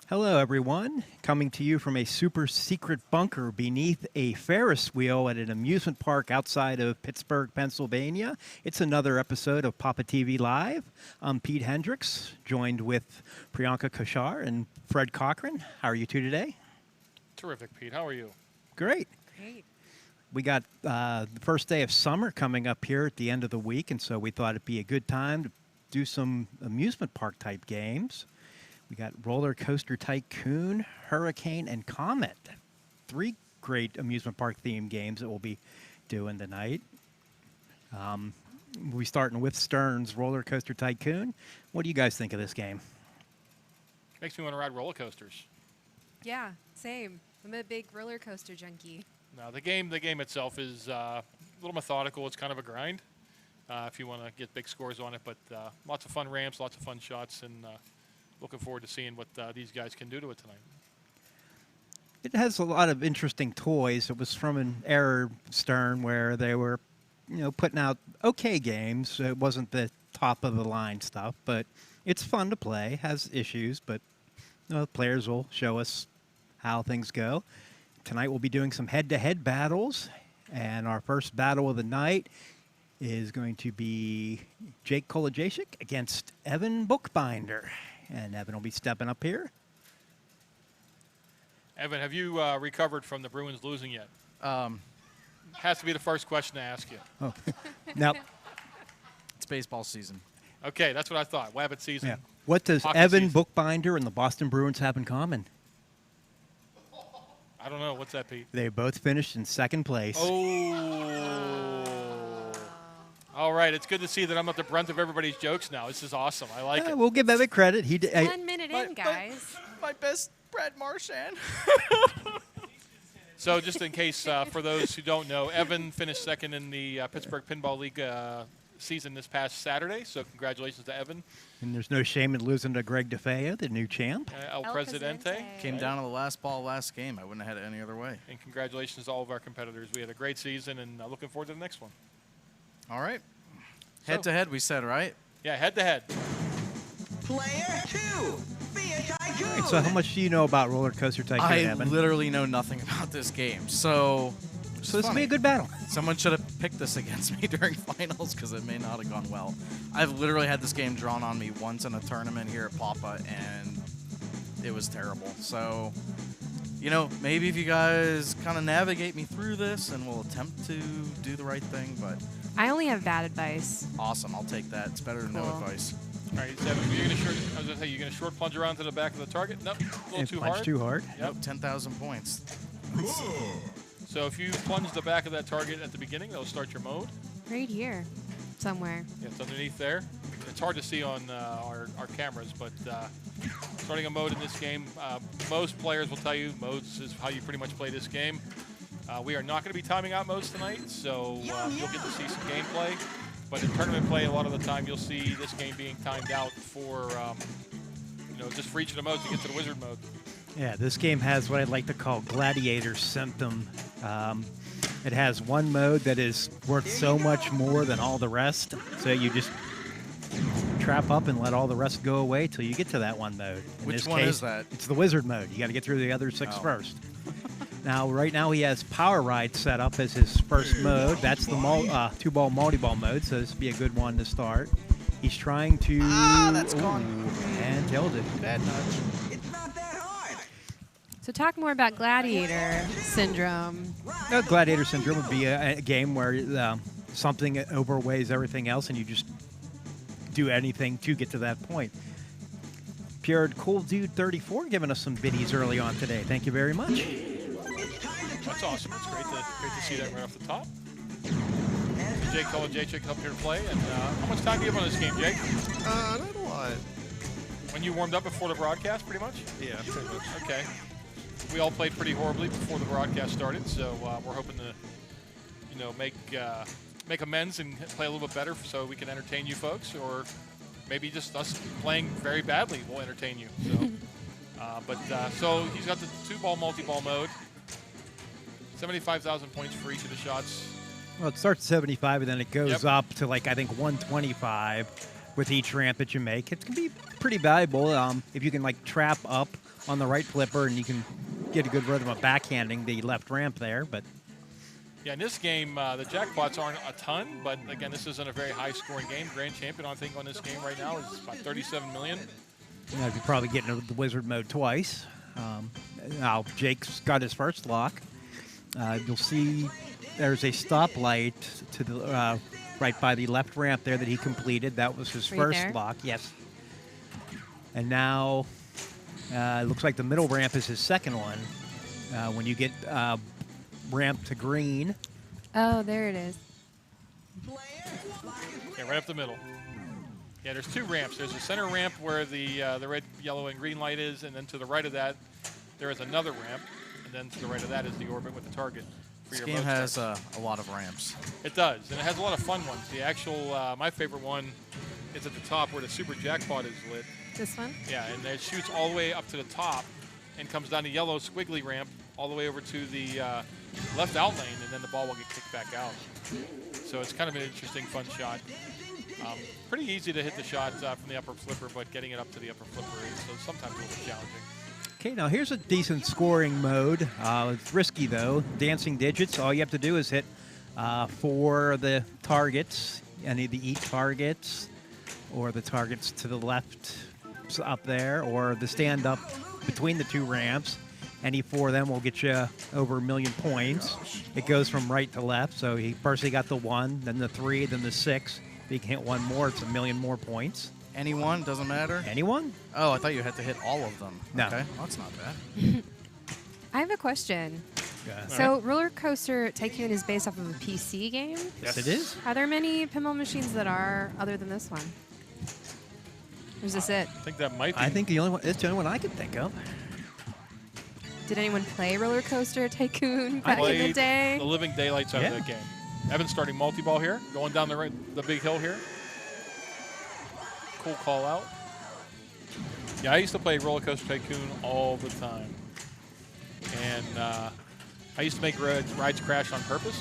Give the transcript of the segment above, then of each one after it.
Hello, everyone. Coming to you from a super secret bunker beneath a Ferris wheel at an amusement park outside of Pittsburgh, Pennsylvania. It's another episode of Papa TV Live. I'm Pete Hendricks, joined with Priyanka Koshar and Fred Cochran. How are you two today? Terrific, Pete. How are you? Great. Great. We got the first day of summer coming up here at the end of the week, and so we thought it'd be a good time to do some amusement park type games. We got Roller Coaster Tycoon, Hurricane, and Comet. 3 great amusement park themed games that we'll be doing tonight. We'll be starting with Stern's Roller Coaster Tycoon. What do you guys think of this game? Makes me want to ride roller coasters. Yeah, same. I'm a big roller coaster junkie. Now, the game itself is a little methodical. It's kind of a grind if you want to get big scores on it, but lots of fun ramps, lots of fun shots, and looking forward to seeing what these guys can do to it tonight. It has a lot of interesting toys. It was from an era, Stern, where they were, putting out okay games. It wasn't the top of the line stuff, but it's fun to play. Has issues, but players will show us how things go. Tonight we'll be doing some head-to-head battles, and our first battle of the night is going to be Jake Kolajczyk against Evan Bookbinder. And Evan will be stepping up here. Evan, have you recovered from the Bruins losing yet? Has to be the first question to ask you. Oh, no. It's baseball season. Okay, that's what I thought. Wabbit season. Yeah. What does Hockey Evan season. Bookbinder and the Boston Bruins have in common? I don't know. What's that, Pete? They both finished in second place. Oh. All right. It's good to see that I'm at the brunt of everybody's jokes now. This is awesome. I like it. We'll give Evan credit. He did. 1 minute in, guys. My best Brad Marchand. So just in case, for those who don't know, Evan finished second in the Pittsburgh Pinball League season this past Saturday. So congratulations to Evan. And there's no shame in losing to Greg DeFeo, the new champ. El El Presidente. Presidente. Came down to the last ball last game. I wouldn't have had it any other way. And congratulations to all of our competitors. We had a great season, and looking forward to the next one. All right. Head to head, we said, right? Yeah, head-to-head. Player 2, Fiat Tycoon. So how much do you know about Roller Coaster Tycoon, I Evan? literally know nothing about this game. So So this will be a good battle. someone should have picked this against me during finals because it may not have gone well. I've literally had this game drawn on me once in a tournament here at Papa, and it was terrible. So, maybe if you guys kind of navigate me through this and we'll attempt to do the right thing, but I only have bad advice. awesome. I'll take that. It's better than no Cool. advice. All right, Evan, you're going to short. I was going to say, you're going to short plunge around to the back of the target. Nope, a little And too punch hard. too hard. Yep. Nope, 10,000 points. So if you plunge the back of that target at the beginning, that'll start your mode. Right here, somewhere. Yeah, it's underneath there. It's hard to see on our cameras, but starting a mode in this game, most players will tell you modes is how you pretty much play this game. We are not going to be timing out modes tonight, so you'll get to see some gameplay. But in tournament play, a lot of the time you'll see this game being timed out for, just for each of the modes to get to the wizard mode. Yeah, this game has what I'd like to call gladiator symptom. It has one mode that is worth so much more than all the rest, so you just trap up and let all the rest go away till you get to that one mode. In Which this one case, is that? It's the wizard mode. You got to get through the other 6 Oh. first. Now, right now he has Power Ride set up as his first mode. That's the 2-ball multi-ball mode, so this would be a good one to start. He's trying to... that's gone. And killed it. Bad nudge. It's not that hard. So talk more about gladiator syndrome. Gladiator Syndrome would be a game where something overweighs everything else, and you just do anything to get to that point. Pierre Cool Dude 34 giving us some biddies early on today. Thank you very much. That's awesome. It's great to see that right off the top. Jake Kolajczyk up here to play. And how much time do you have on this game, Jake? Not a lot. When you warmed up before the broadcast, pretty much? Yeah, pretty much. Okay. We all played pretty horribly before the broadcast started, so we're hoping to, make amends and play a little bit better so we can entertain you folks, or maybe just us playing very badly will entertain you. So, so he's got the 2-ball multi-ball mode. 75,000 points for each of the shots. Well, it starts at 75, and then it goes Yep. up to, I think 125 with each ramp that you make. It can be pretty valuable if you can, trap up on the right flipper, and you can get a good rhythm of backhanding the left ramp there. But Yeah, in this game, the jackpots aren't a ton, but again, this isn't a very high-scoring game. Grand champion, I think, on this game right now is about 37 million. you know, you probably get into the wizard mode twice. Now Jake's got his first lock. You'll see there's a stoplight to the right by the left ramp there that he completed. That was his Right first there? lock. Yes. And now it looks like the middle ramp is his second one. When you get ramp to green, Oh, there it is. Yeah, right up the middle. Yeah, there's two ramps. There's a center ramp where the red, yellow, and green light is, and then to the right of that, there is another ramp, and then to the right of that is the orbit with the target for This your game mode has start. a lot of ramps. It does, and it has a lot of fun ones. The actual, my favorite one is at the top where the super jackpot is lit. This one? Yeah, and it shoots all the way up to the top and comes down the yellow squiggly ramp all the way over to the left out lane, and then the ball will get kicked back out. So it's kind of an interesting, fun shot. Pretty easy to hit the shot from the upper flipper, but getting it up to the upper flipper is sometimes a little bit challenging. okay, now here's a decent scoring mode. It's risky though. Dancing digits. All you have to do is hit for the targets, any of the eat targets, or the targets to the left up there, or the stand up between the two ramps. Any four of them will get you over 1 million points. It goes from right to left. So he first he got the 1, then the 3, then the 6. If he can hit one more, it's 1 million more points. Anyone, doesn't matter. Anyone? Oh, I thought you had to hit all of them. No. Okay, well, that's not bad. I have a question. Yeah. So, Roller Coaster Tycoon is based off of a PC game. Yes, it is. Are there many pinball machines that are other than this one? Or is this it? I think that might be. I think it's the only one I can think of. Did anyone play Roller Coaster Tycoon I back in the played day? the living daylights out of Yeah. that game. Evan's starting multi-ball here, going down the big hill here. Cool call out. Yeah, I used to play Roller Coaster Tycoon all the time. And I used to make rides crash on purpose.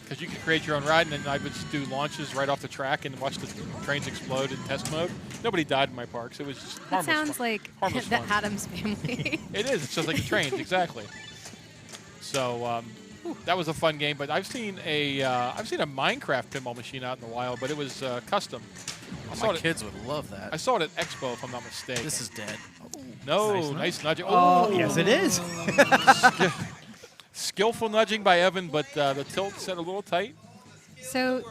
Because you could create your own ride, and then I would just do launches right off the track and watch the trains explode in test mode. Nobody died in my parks. It was just That harmless sounds fun. like Harmless the fun. Addams Family. It is. It's just like the trains, exactly. So that was a fun game. But I've seen a Minecraft pinball machine out in the wild, but it was custom. I saw My it. kids would love that. I saw it at Expo, if I'm not mistaken. This is dead. no nice nudging. Oh, yes, it is. Skillful nudging by Evan, but the tilt set a little tight. So,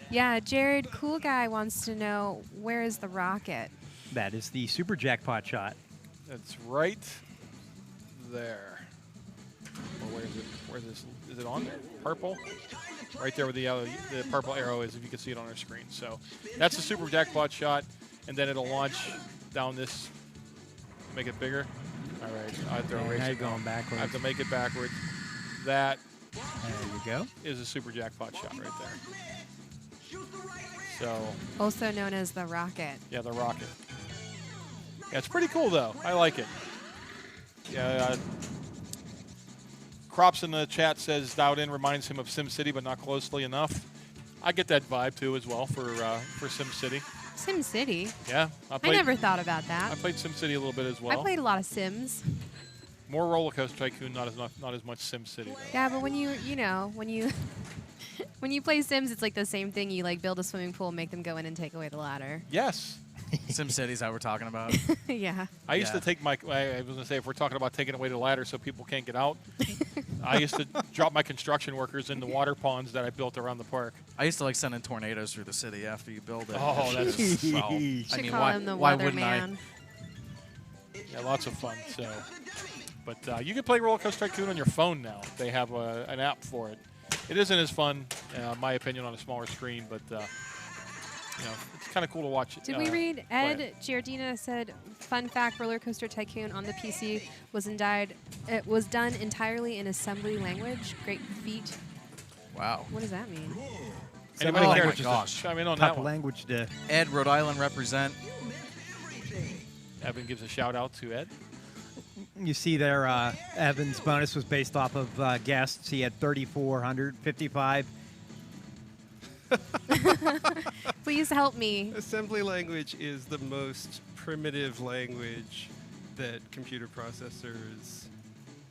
yeah, Jared, cool guy, wants to know, where is the rocket? That is the super jackpot shot. It's right there. Or where is it? Where is this? Is it on there? Purple? Right there where the purple arrow is, if you can see it on our screen. So that's the super jackpot shot, and then it'll launch down this. Make it bigger. All right, I have to And erase now it. you're going I backwards. have to make it backwards. That There you go. is a super jackpot shot right there. So Also known as the rocket. yeah, the rocket. Yeah, it's pretty cool though. I like it. Yeah. Crops in the chat says Dowden reminds him of SimCity, but not closely enough. I get that vibe too as well for SimCity. SimCity? Yeah, I never thought about that. I played SimCity a little bit as well. I played a lot of Sims. More Roller Coaster Tycoon, not as much SimCity though. Yeah, but when you when you play Sims, it's like the same thing. You like build a swimming pool, make them go in and take away the ladder. Yes. SimCity's that we're talking about. Yeah. I used Yeah. to take my. I was going to say, if we're talking about taking away the ladder so people can't get out, I used to drop my construction workers in the water ponds that I built around the park. I used to like sending tornadoes through the city after you build it. Oh, that's So, I Should mean, call why, him the why wouldn't weatherman. yeah, lots of fun. So, but you can play Roller Coaster Tycoon on your phone now. They have an app for it. It isn't as fun, in my opinion, on a smaller screen, but it's kind of cool to watch. Did we read? play Ed it. Giardina said, "Fun fact: Roller Coaster Tycoon on the PC it was done entirely in assembly language. Great feat. Wow. What does that mean? Anybody Oh care my to gosh. chime in on Top that one? language to Ed, Rhode Island represent. Evan gives a shout out to Ed. You see there, Evan's bonus was based off of guests. He had 3,455. Please help me. Assembly language is the most primitive language that computer processors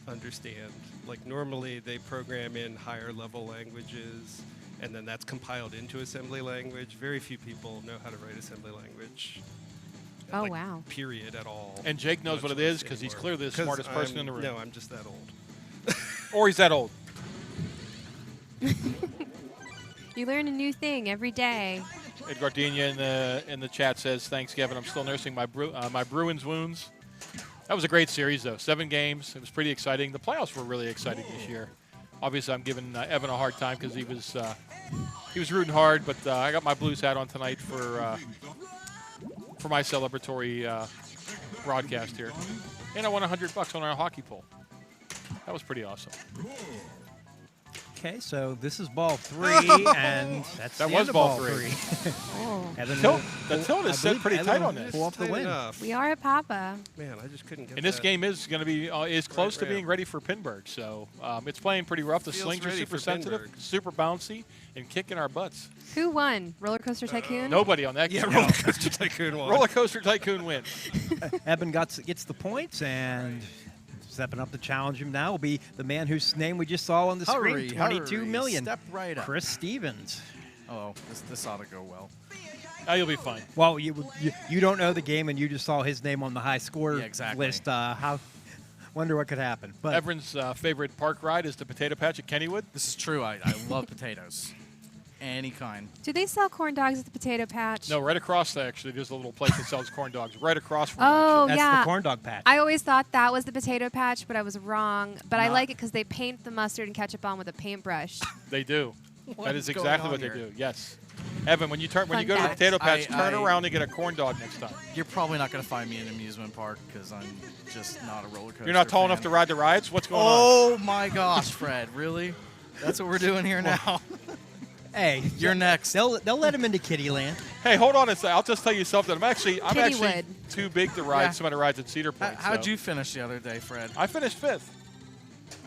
understand. Like normally they program in higher level languages and then that's compiled into assembly language. Very few people know how to write assembly language. Oh, like, wow. Period at all. And Jake knows what it much is less because he's anymore. clearly the 'Cause smartest person in the room. No, I'm just that old. Or he's that old. You learn a new thing every day. Ed Gardenia in the chat says, "Thanks, Kevin. I'm still nursing my my Bruins wounds." That was a great series, though. 7 games. It was pretty exciting. The playoffs were really exciting this year. Obviously, I'm giving Evan a hard time because he was rooting hard, but I got my Blues hat on tonight for my celebratory broadcast here, and I won $100 on our hockey poll. That was pretty awesome. Okay, so this is ball 3, and that's That the was end of ball ball three. 3. Oh, Evan Tilt- will- the tilt is I set believe pretty Evan tight will on this. pull off the Tight win. enough. we are at Papa. Man, I just couldn't get And this that. game is going to be is close to ramp. being ready for Pinburg, so it's playing pretty rough. The Feels slings are ready super for sensitive, Pinburg. super bouncy, and kicking our butts. Who won? Roller Coaster Tycoon? Nobody on that Yeah, game. Roller Coaster Tycoon won. Roller Coaster Tycoon win. Evan gets the points, and stepping up to challenge him now will be the man whose name we just saw on the Hurry, screen, 22 hurry, million. Step right up. Chris Stevens. Oh, this ought to go well. You'll be fine. Well, you don't know the game, and you just saw his name on the high score Yeah, exactly. list. Wonder what could happen. But Everton's favorite park ride is the Potato Patch at Kennywood. This is true. I love potatoes. Any kind. Do they sell corn dogs at the Potato Patch? No, right across there, actually, there's a little place that sells corn dogs. Right across from Oh, that's yeah. the corn dog patch. I always thought that was the Potato Patch, but I was wrong. But I Not- like it because they paint the mustard and ketchup on with a paintbrush. They do. What That is is going exactly on what they here? do. Yes. Evan, when you go to the fact. Potato Patch, I- turn around and get a corn dog next time. You're probably not going to find me in an amusement park because I'm just not a roller coaster. You're not tall enough to fan. ride the rides? What's going on? Oh my gosh, Fred! Really? That's what we're doing here now. Hey, You're next. they'll let him into Kittyland. Hey, hold on a second. I'll just tell you something. I'm actually Kittywood. too big to ride Yeah. some of the rides at Cedar Point. How'd so- you finish the other day, Fred? I finished 5th.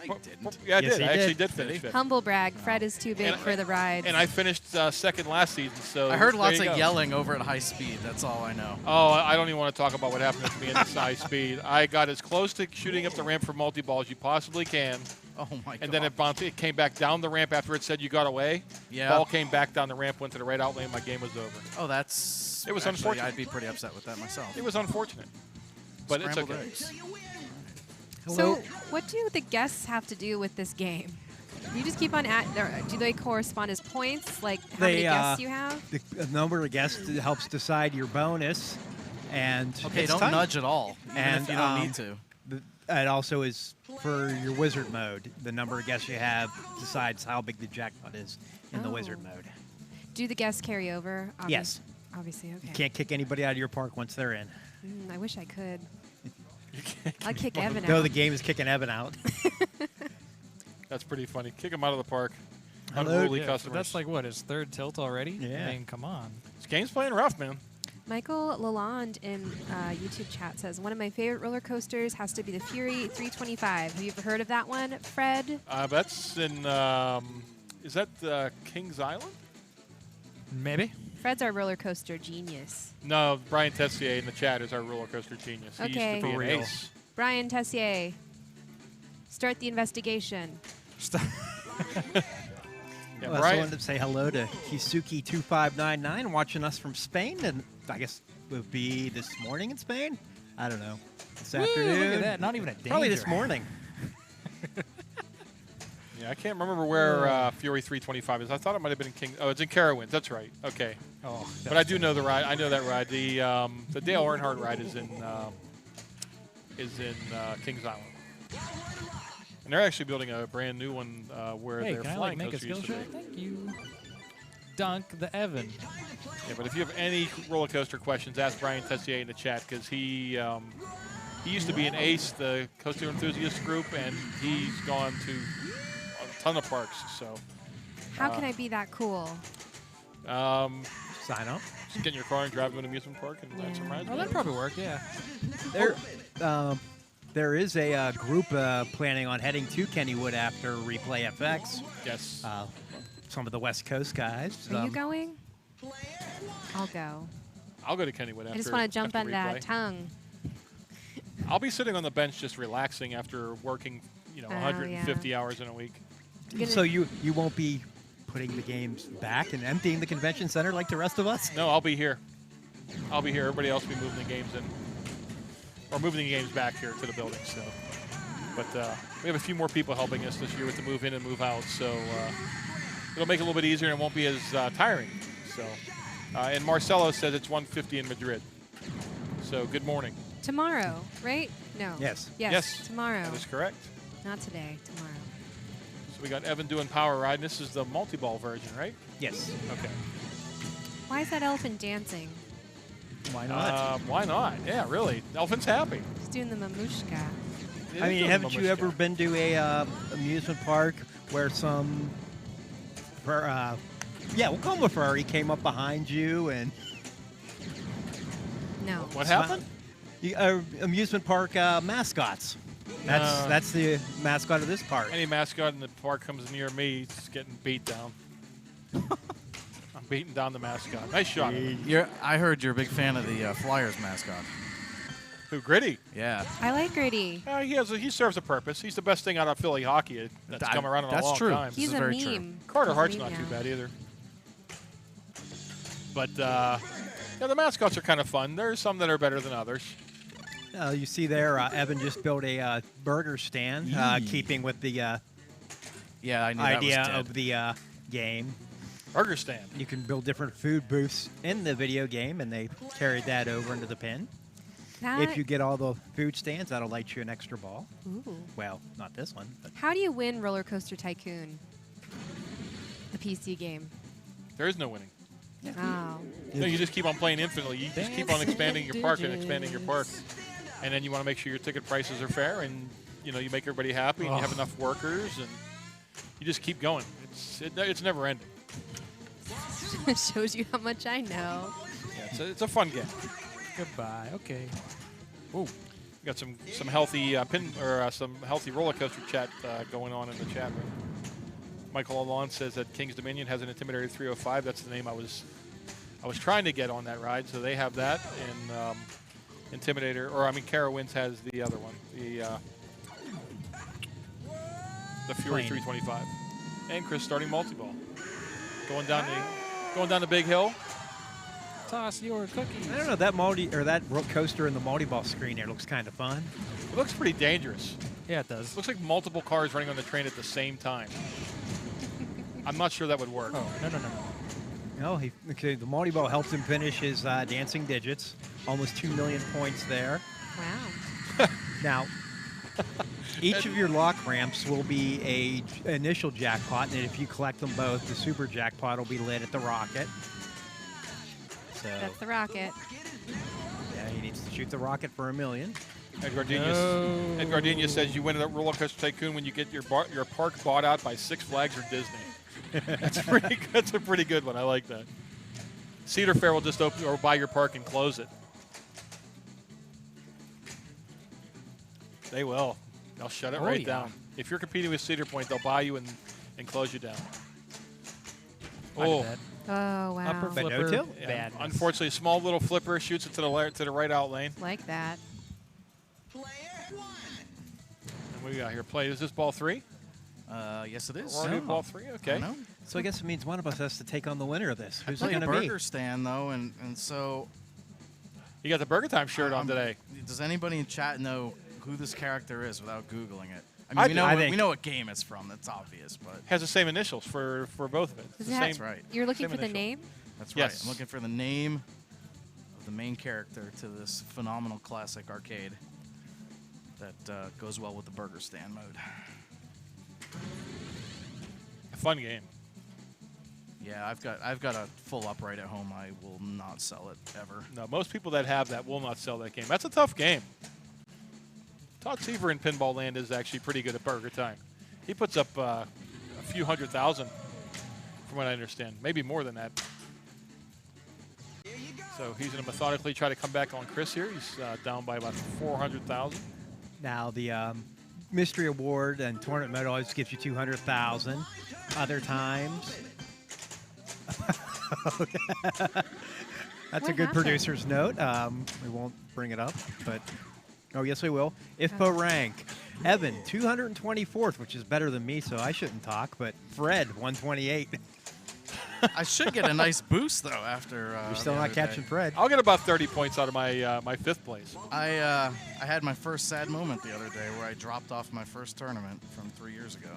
I didn't. Yeah, I Yes, did. he I actually did. did finish Did he? 5th. Humble brag. Fred is too big And- for the ride. And I finished second last season, so I heard there lots you of go. yelling over at high speed. That's all I know. Oh, I don't even want to talk about what happened to me in this high speed. I got as close to shooting up the ramp for multi-ball as you possibly can, Oh my god. and then it came back down the ramp after it said you got away. Yeah. Ball came back down the ramp, went to the right out lane, my game was over. Oh, that's. It was actually, unfortunate. I'd be pretty upset with that myself. It was unfortunate, but it's Scrambled okay. eggs. Hello. So, what do the guests have to do with this game? You just keep on do they correspond as points? Like how many guests you have? The number of guests helps decide your bonus, and Okay, it's don't time. nudge at all, even And, if you don't um, need to. It also is for your wizard mode. The number of guests you have decides how big the jackpot is in the wizard Oh. mode. Do the guests carry over? Yes. Obviously, okay. You can't kick anybody out of your park once they're in. I wish I could. I'd kick Evan Though out. the game is kicking Evan out. That's pretty funny. Kick him out of the park. Hello. Unruly Yeah, customers. that's like what, his third tilt already? Yeah. I mean, come on. This game's playing rough, man. Michael Lalonde in YouTube chat says, one of my favorite roller coasters has to be the Fury 325. Have you ever heard of that one, Fred? That's in. Is that Kings Island? Maybe. Fred's our roller coaster genius. No, Brian Tessier in the chat is our roller coaster genius. He Okay. used to be For an real. ace. Brian Tessier, start the investigation. Yeah, Well, I Brian. wanted to say hello to Hisuki2599 watching us from Spain, and I guess it would be this morning in Spain. I don't know. This Woo, afternoon. look at that. Not even a danger. Probably this morning. Yeah, I can't remember where Fury 325 is. I thought it might have been in King. Oh, it's in Carowinds. That's right. Okay. Oh, But I do know the ride. I know that ride. The Dale Earnhardt ride is in Kings Island. And they're actually building a brand new one where Hey, their can I flying make a coaster skill used to shot? be. Thank you. Dunk the Evan. Yeah, but if you have any roller coaster questions, ask Brian Tessier in the chat because he used to be an ace, the coaster enthusiast group, and he's gone to a ton of parks. So How can I be that cool? Sign up. just get in your car and drive to an amusement park and ride some rides. Oh, that'd probably work, yeah. There is a group planning on heading to Kennywood after Replay FX. Yes. some of the West Coast guys. Are you going? I'll go. I'll go to Kennywood after. I just want to jump after on that replay. tongue. I'll be sitting on the bench just relaxing after working, Oh, 150 hours in a week. So you won't be putting the games back and emptying the convention center like the rest of us? No, I'll be here. I'll be here. Everybody else will be moving the games in, or moving the games back here to the building. So, but we have a few more people helping us this year with the move in and move out. So it'll make it a little bit easier and it won't be as tiring. So, and Marcelo says it's 1:50 in Madrid. So good morning. Tomorrow, right? No. Yes. Yes. Tomorrow. That is correct. Not today. Tomorrow. So we got Evan doing Power Ride. This is the multi-ball version, right? Yes. Okay. Why is that elephant dancing? Why not? Why not? Yeah, really. Elephant's happy. He's doing the mamushka. It I is mean, doing haven't you Mamushka. ever been to a amusement park where some, we'll call him a furry, came up behind you and No. What happened? amusement park mascots. That's the mascot of this park. Any mascot in the park comes near me, it's getting beat down. I'm beating down the mascot. Nice shot. I heard you're a big fan of the Flyers mascot. Who, Gritty? Yeah. I like Gritty. He serves a purpose. He's the best thing out of Philly hockey that's come around in a That's long true. time. He's is a very meme. true. Carter He's a Hart's meme not too now. bad either. But the mascots are kind of fun. There's some that are better than others. You see there, Evan just built a burger stand, keeping with the Yeah, I knew idea that was of the game. Burger stand. You can build different food booths in the video game, and they carried that over into the pin. That, If you get all the food stands, that'll light you an extra ball. Ooh. Well, not this one, but How do you win Roller Coaster Tycoon? The PC game. There is no winning. Oh. No, you just keep on playing infinitely. You just keep on expanding your park and expanding your park. And then you want to make sure your ticket prices are fair and, you make everybody happy and you have enough workers and you just keep going. It's never ending. Shows you how much I know. Yeah, it's a fun game. Goodbye. Okay. We got some healthy some healthy roller coaster chat going on in the chat room. Michael Alon says that King's Dominion has an Intimidator 305. That's the name I was trying to get on that ride. So they have that, and Carowinds has the other one, the Fury Plane. 325, and Chris starting multi-ball, going down the big hill. Toss your cookies. I don't know, that coaster in the multi-ball screen there looks kind of fun. It looks pretty dangerous. Yeah, it does. Looks like multiple cars running on the train at the same time. I'm not sure that would work. Oh, no. The multi-ball helps him finish his dancing digits. Almost 2 million points there. Wow. Now, each of your lock ramps will be a initial jackpot, and if you collect them both, the super jackpot will be lit at the rocket. So, That's the rocket. yeah, he needs to shoot the rocket for $1 million. Ed Gardenia says you win at Roller Coaster Tycoon when you get your park bought out by Six Flags or Disney. That's pretty good. That's a pretty good one. I like that. Cedar Fair will just open or buy your park and close it. They will. They'll shut it right yeah. down. If you're competing with Cedar Point, they'll buy you and close you down. I did Oh, that. Oh, wow. Upper But no flipper. tilt? yeah. Badness. Unfortunately, a small little flipper shoots it to the right out lane. Like that. Player 1. And we got here play. Is this ball 3? Yes, it is. We're already at ball 3. Okay. No. So I guess it means one of us has to take on the winner of this. Who's it Play a going to be? burger stand though, and so You got the Burger Time shirt on today. Does anybody in chat know who this character is without googling it? I I do. mean, I we think- know what game it's from. That's obvious, but Has the same initials for both of it. It's Does the it same. have- That's right. You're looking Same for the initial. name? that's Yes. right. I'm looking for the name of the main character to this phenomenal classic arcade that goes well with the burger stand mode. A fun game. Yeah, I've got a full upright at home. I will not sell it ever. No, most people that have that will not sell that game. That's a tough game. Todd Seaver in Pinball Land is actually pretty good at Burger Time. He puts up a few 100,000, from what I understand. Maybe more than that. So he's going to methodically try to come back on Chris here. He's down by about 400,000. Now, the Mystery Award and Tournament Mode always gives you 200,000. Other times, That's a What good happened? producer's note. We won't bring it up, but oh yes, we will. IFPO rank. Evan 224th, which is better than me, so I shouldn't talk. But Fred 128. I should get a nice boost though after. You're still the not other catching day. Fred. I'll get about 30 points out of my my 5th place. I had my first sad moment the other day where I dropped off my first tournament from 3 years ago.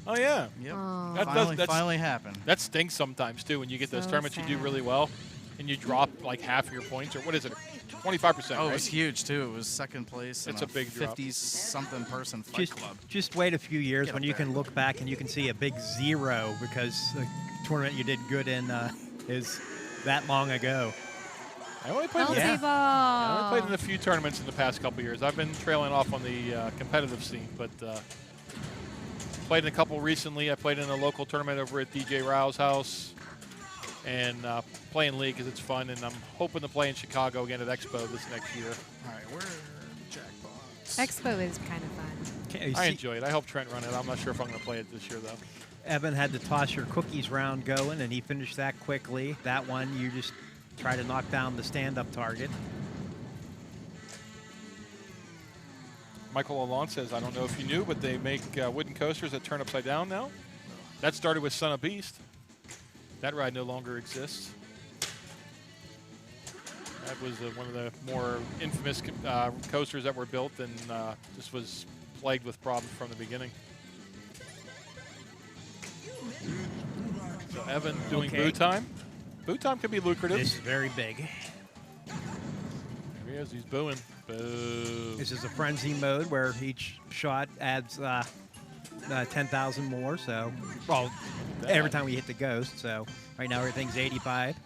Oh yeah, Yep. Aw. That finally, that's- finally happened. that stinks sometimes too when you get those So tournaments you do sad. really well, and you drop like half your points or what is it, 25%? Oh, it right? was huge too. It was second place. It's in a big drop. 50-something person fight Just, club. just wait a few years Get when up you there. can look back and you can see a big 0 because the tournament you did good in is that long ago. I only played. Healthy Yeah. ball. I only played in a few tournaments in the past couple years. I've been trailing off on the competitive scene, but played in a couple recently. I played in a local tournament over at DJ Rao's house, and playing league because it's fun. And I'm hoping to play in Chicago again at Expo this next year. All right, where are the jackpots? Expo is kind of fun. Okay, you I see, enjoy it. I helped Trent run it. I'm not sure if I'm going to play it this year though. Evan had to toss your cookies round going, and he finished that quickly. That one, you just try to knock down the stand-up target. Michael Alon says, I don't know if you knew, but they make wooden coasters that turn upside down now. That started with Son of Beast. That ride no longer exists. That was one of the more infamous coasters that were built, and just was plagued with problems from the beginning. So Evan doing Okay. boo time. Boo time can be lucrative. This is very big. There he is. He's booing. Boo. This is a frenzy mode where each shot adds 10,000 more. So, well, every time we hit the ghost. So right now everything's 85.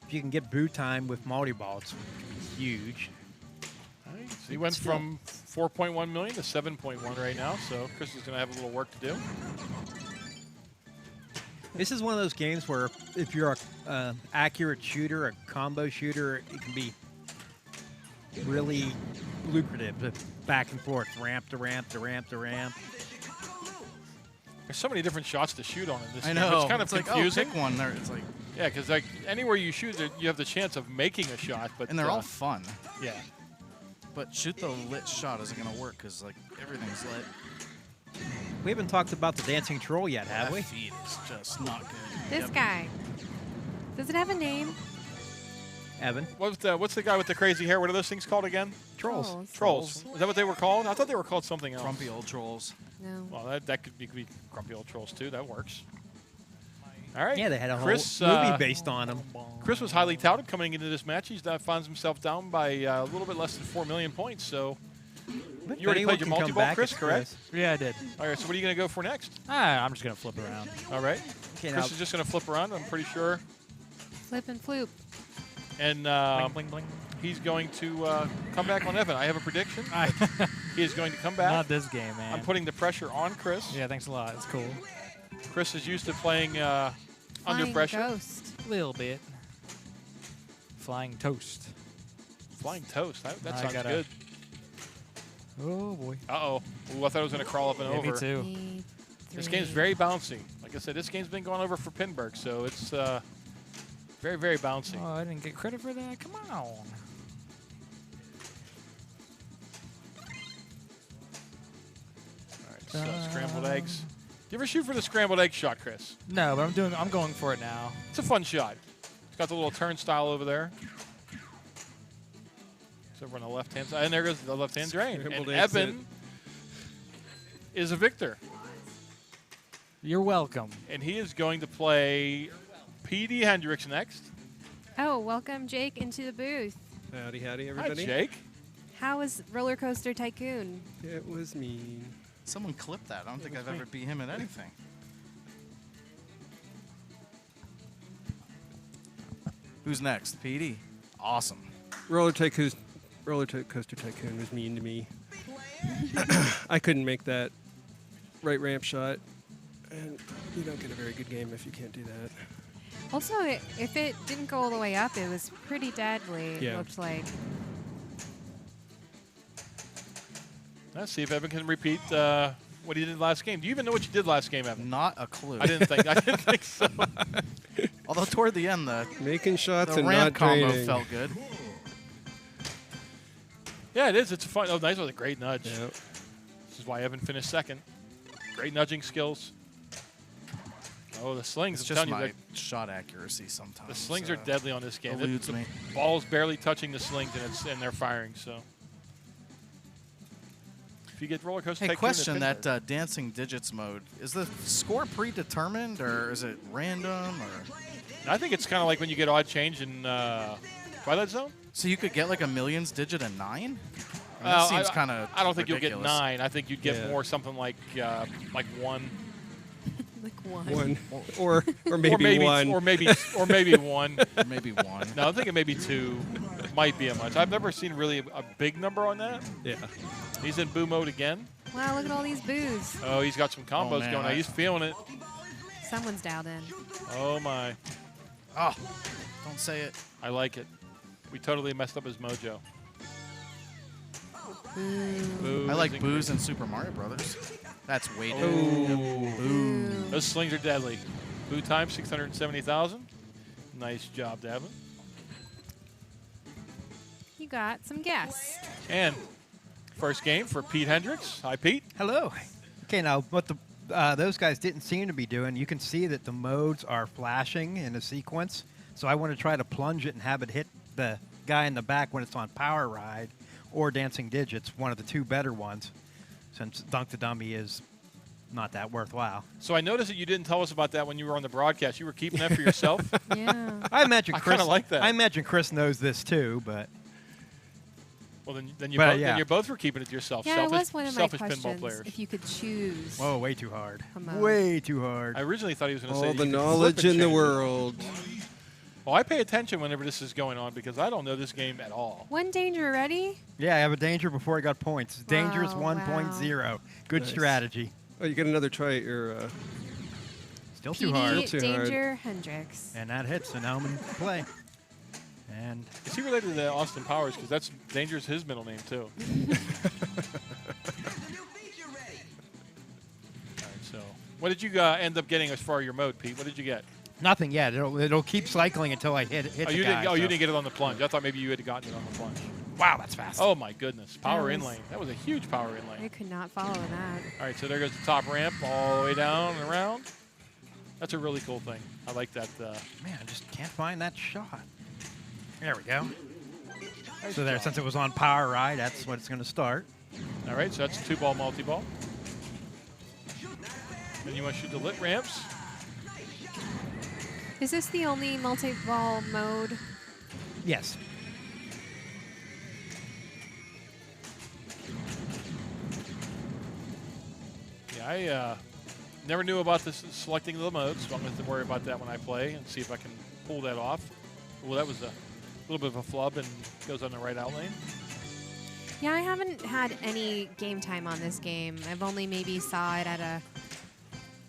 If you can get boo time with multi-ball, it's huge. Nice. He went from 4.1 million to 7.1 right now. So Chris is going to have a little work to do. This is one of those games where if you're a accurate shooter, a combo shooter, it can be really lucrative. The back and forth, ramp to ramp to ramp to ramp. There's so many different shots to shoot on in this I game. know. It's kind of like, confusing. oh, pick one. There, it's like, Yeah, because like anywhere you shoot, you have the chance of making a shot. But and they're all fun. yeah. But shoot the lit shot isn't gonna work because like everything's lit. We haven't talked about the dancing troll yet, have That we? feed is just not good. This Yep. guy. Does it have a name? Evan? What's the guy with the crazy hair? What are those things called again? Trolls. Trolls. Is that what they were called? I thought they were called something else. Grumpy old trolls. No. Well, that could be grumpy old trolls too. That works. All right. Yeah, they had a whole Chris, movie based on them. Chris was highly touted coming into this match. He finds himself down by a little bit less than 4 million points. So you already played your multi-ball, Chris, correct? Yeah, I did. All right. So what are you going to go for next? I'm just gonna flip around. All right. Okay, now, Chris is just going to flip around. I'm pretty sure. Flip and floop. And Bling, bling, bling. he's going to come back on Evan. I have a prediction. I, He is going to come back. not this game, man. I'm putting the pressure on Chris. Yeah, thanks a lot. It's cool. Chris is used to playing under Flying pressure. Ghost. A little bit. Flying toast. Flying toast. That I sounds gotta- good. Oh boy. Uh-oh. Ooh, I thought it was going to crawl up and Yeah, over. me too. Me, This game's three. very bouncy. Like I said, this game's been going over for Pinberg, so it's very, very bouncy. Oh, I didn't get credit for that. Come on. All right, so scrambled eggs. Do you ever shoot for the scrambled egg shot, Chris? No, but I'm going for it now. It's a fun shot. It's got the little turnstile over there. It's over on the left-hand side. And there goes the left-hand drain. Scrambled And eggs Evan is a victor. You're welcome. And he is going to play P.D. Hendricks next. Oh, welcome Jake into the booth. Howdy, Hi, everybody. Jake. How was Roller Coaster Tycoon? It was mean. Someone clipped that. I don't think I've ever beat him at anything. Who's next? PD. Awesome. Roller Coaster Tycoon was mean to me. I couldn't make that right ramp shot, and you don't get a very good game if you can't do that. Also, if it didn't go all the way up, it was pretty deadly, it Yeah. looked like. Let's see if Evan can repeat what he did last game. Do you even know what you did last game, Evan? Not a clue. I didn't think so. Although toward the end, the Making shots the and ramp not combo draining. felt good. Yeah, it is. It's fun. Oh, nice with a great nudge. Yeah. This is why Evan finished second. Great nudging skills. Oh, the slings. It's I'm just telling you, my shot accuracy sometimes. the slings are deadly on this game. eludes The me. ball's barely touching the slings, and they're firing. So, if you get roller coaster, Hey, Tycoon, question, it's that dancing digits mode, is the score predetermined or is it random? Or I think it's kind of like when you get odd change in Twilight Zone. so you could get like a millions digit and 9? I mean, Well, that seems kind of I don't think you'll get ridiculous. 9. I think you'd get Yeah. more something like 1. Like one. One or maybe one. or maybe 1. Maybe 1. No, I'm thinking maybe 2 might be a much. I've never seen really a big number on that. Yeah. He's in boo mode again. Wow, look at all these boos. Oh, he's got some combos man, going. I- He's feeling it. Someone's dialed in. Oh my, Oh, don't say it. I like it. We totally messed up his mojo. Boo I like is Boo's in Super Mario Brothers. That's weighted. Boo. Those slings are deadly. Boo time 670,000. Nice job, Devin. You got some guests. And first game for Pete Hendricks. Hi, Pete. Hello. Okay, now what those guys didn't seem to be doing, you can see that the modes are flashing in a sequence. So I want to try to plunge it and have it hit the guy in the back when it's on Power Ride or Dancing Digits, one of the 2 better ones, since Dunk the Dummy is not that worthwhile. So I noticed that you didn't tell us about that when you were on the broadcast. You were keeping that for yourself. Yeah. I imagine I Chris. kinda like that. I imagine Chris knows this too, but Well, then But, then yeah. you both were keeping it to yourself. Yeah, it selfish, was one of my selfish pinball questions. players. If you could choose. whoa, way too hard. A mode. Way too hard. I originally thought he was going to say All that the you could flip knowledge and in the change it. world. Well, I pay attention whenever this is going on because I don't know this game at all. One danger ready? Yeah, I have a danger before I got points. Dangerous Wow, 1.0. Good Nice. strategy. Oh, you get another try at your. Still too PD hard. Still too hard. Danger Hendricks. And that hits, and now I'm in play. And Is he related to Austin Powers? Because that's Danger's his middle name too. All right, so what did you end up getting as far as your mode, Pete? What did you get? nothing yet. It'll keep cycling until I hit Oh, the you guy. didn't. Oh, you so- didn't get it on the plunge. I thought maybe you had gotten it on the plunge. Wow, that's fast. Oh my goodness, power was- in lane. That was a huge power in I lane. could not follow that. All right, so there goes the top ramp all the way down and around. That's a really cool thing. I like that. Man, I just can't find that shot. There we go. So there, since it was on Power Ride, that's what it's going to start. All right, so that's 2-ball multi-ball. Then you want to shoot the lit ramps. Is this the only multi-ball mode? Yes. Yeah, I never knew about this selecting the modes, so I'm going to have to worry about that when I play and see if I can pull that off. Well, that was a little bit of a flub and goes on the right out lane. Yeah, I haven't had any game time on this game. I've only maybe saw it at a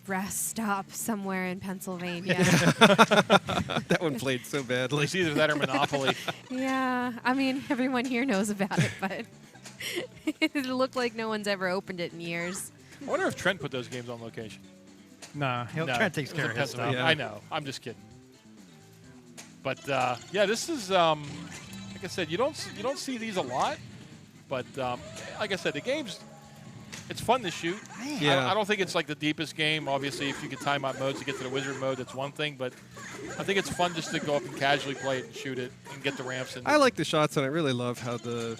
rest stop somewhere in Pennsylvania. That one played so badly. It's either that or Monopoly. Yeah, I mean, everyone here knows about it, but it looked like no one's ever opened it in years. I wonder if Trent put those games on location. No, No, Trent takes it was care in of his Pennsylvania. stuff. Yeah. I know. I'm just kidding. But yeah, this is like I said, you don't see these a lot. But like I said, the game's it's fun to shoot. Yeah. I don't think it's like the deepest game. Obviously, if you can time out modes to get to the wizard mode, that's one thing. But I think it's fun just to go up and casually play it and shoot it and get the ramps. And I like the shots, and I really love how the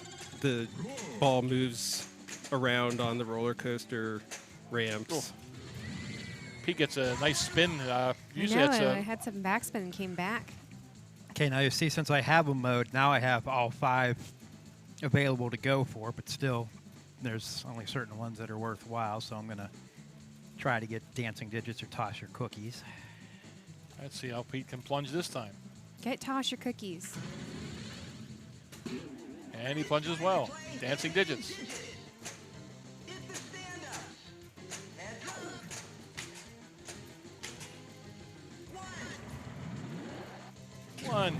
ball moves around on the roller coaster ramps. Cool. Pete gets a nice spin. Usually I that's know, I a had some backspin and came back. Okay, now you see, since I have a mode, now I have all 5 available to go for, but still, there's only certain ones that are worthwhile, so I'm going to try to get Dancing Digits or Toss Your Cookies. let's see how Pete can plunge this time. Get toss your cookies. And he plunges well. Dancing Digits. One.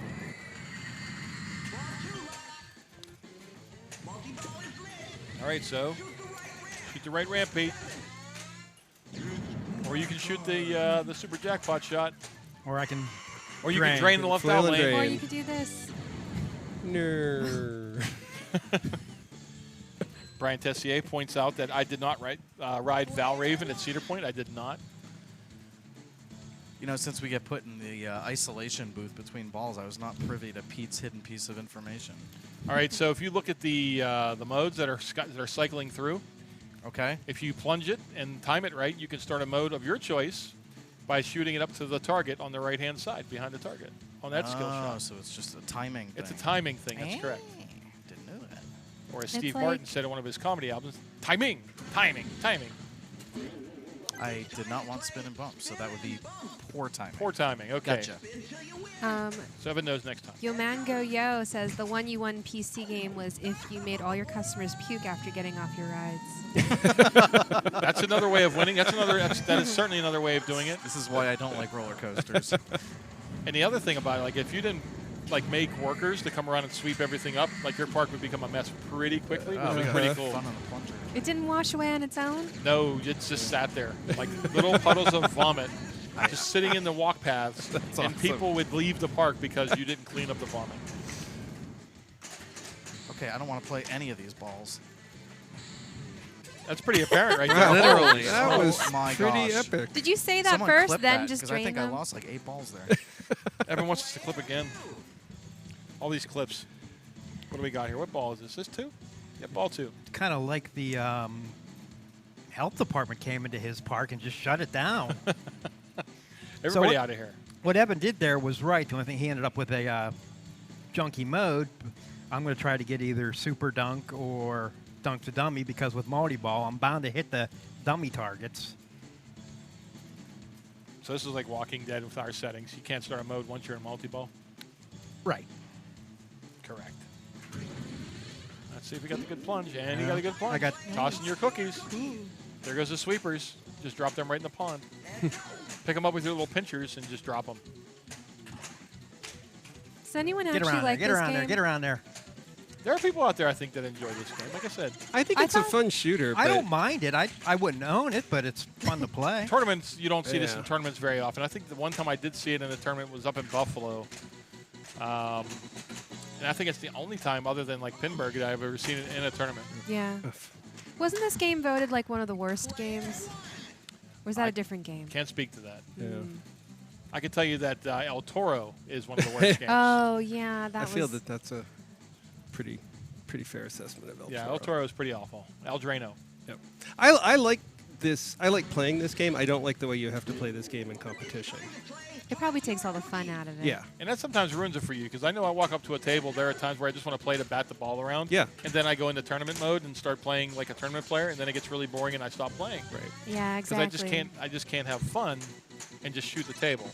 All right, so shoot the right ramp, Pete. Or you can shoot the super jackpot shot. Or I can Or you can drain the left Flail out and lane. drain. Or you could do this. No. Brian Tessier points out that I did not ride Valraven at Cedar Point. I did not. You know, since we get put in the isolation booth between balls, I was not privy to Pete's hidden piece of information. All right, so if you look at the modes that are cycling through, Okay. if you plunge it and time it right, you can start a mode of your choice by shooting it up to the target on the right-hand side behind the target on that skill shot. So it's just a timing thing. It's a timing thing. That's correct. Didn't know that. Or as It's Steve like- Martin said in one of his comedy albums, timing, timing, timing. I did not want spin and bump, so that would be poor timing. Poor timing. Okay. Gotcha. So Evan knows next time. Yomango Yo says the one you won PC game was if you made all your customers puke after getting off your rides. That's another way of winning. That is certainly another way of doing it. This is why I don't like roller coasters. And the other thing about it, like if you didn't like make workers to come around and sweep everything up, like your park would become a mess pretty quickly. It would be pretty cool. Fun on the plunger. It didn't wash away on its own. No, it just sat there like little puddles of vomit, just sitting in the walk paths, and awesome. people would leave the park because you didn't clean up the vomit. Okay, I don't want to play any of these balls. That's pretty apparent, right there. Wow, Literally. that Oh was my pretty gosh. epic. Did you say that Someone first, clip then that, just 'cause drain I think them? I lost like 8 balls there. Everyone wants us to clip again. All these clips. What do we got here? What ball is this? This 2? Yeah, ball 2. Kind of like the health department came into his park and just shut it down. Everybody what- out of here. What Evan did there was right. The only thing he ended up with a junky mode. I'm going to try to get either super dunk or dunk to dummy because with multi-ball, I'm bound to hit the dummy targets. So this is like Walking Dead with our settings. You can't start a mode once you're in multi-ball. Right. Correct. Let's see if we got the good plunge. And you got a good plunge. I got- Tossing your cookies. There goes the sweepers. Just drop them right in the pond. Pick them up with your little pinchers and just drop them. Does anyone Get actually around there. like Get this around game? there. Get around there. There are people out there, I think, that enjoy this game. Like I said, I think I it's a thought- fun shooter. I but don't mind it. I wouldn't own it, but it's fun to play. tournaments, you don't see this in Yeah. tournaments very often. I think the one time I did see it in a tournament was up in Buffalo. And I think it's the only time, other than like Pinburg, that I've ever seen it in a tournament. Yeah. Wasn't this game voted like one of the worst games? Or was that a different game? Can't speak to that. Yeah. I can tell you that El Toro is one of the worst games. Oh yeah, that I was. feel that that's a pretty fair assessment of El Yeah, Toro. El Toro is pretty awful. El Drano. Yep. I like this. I like playing this game. I don't like the way you have to play this game in competition. It probably takes all the fun out of it. Yeah. And that sometimes ruins it for you because I know I walk up to a table. There are times where I just want to play to bat the ball around. Yeah. And then I go into tournament mode and start playing like a tournament player, and then it gets really boring and I stop playing. Right. Yeah, Because exactly. I just can't have fun and just shoot the table.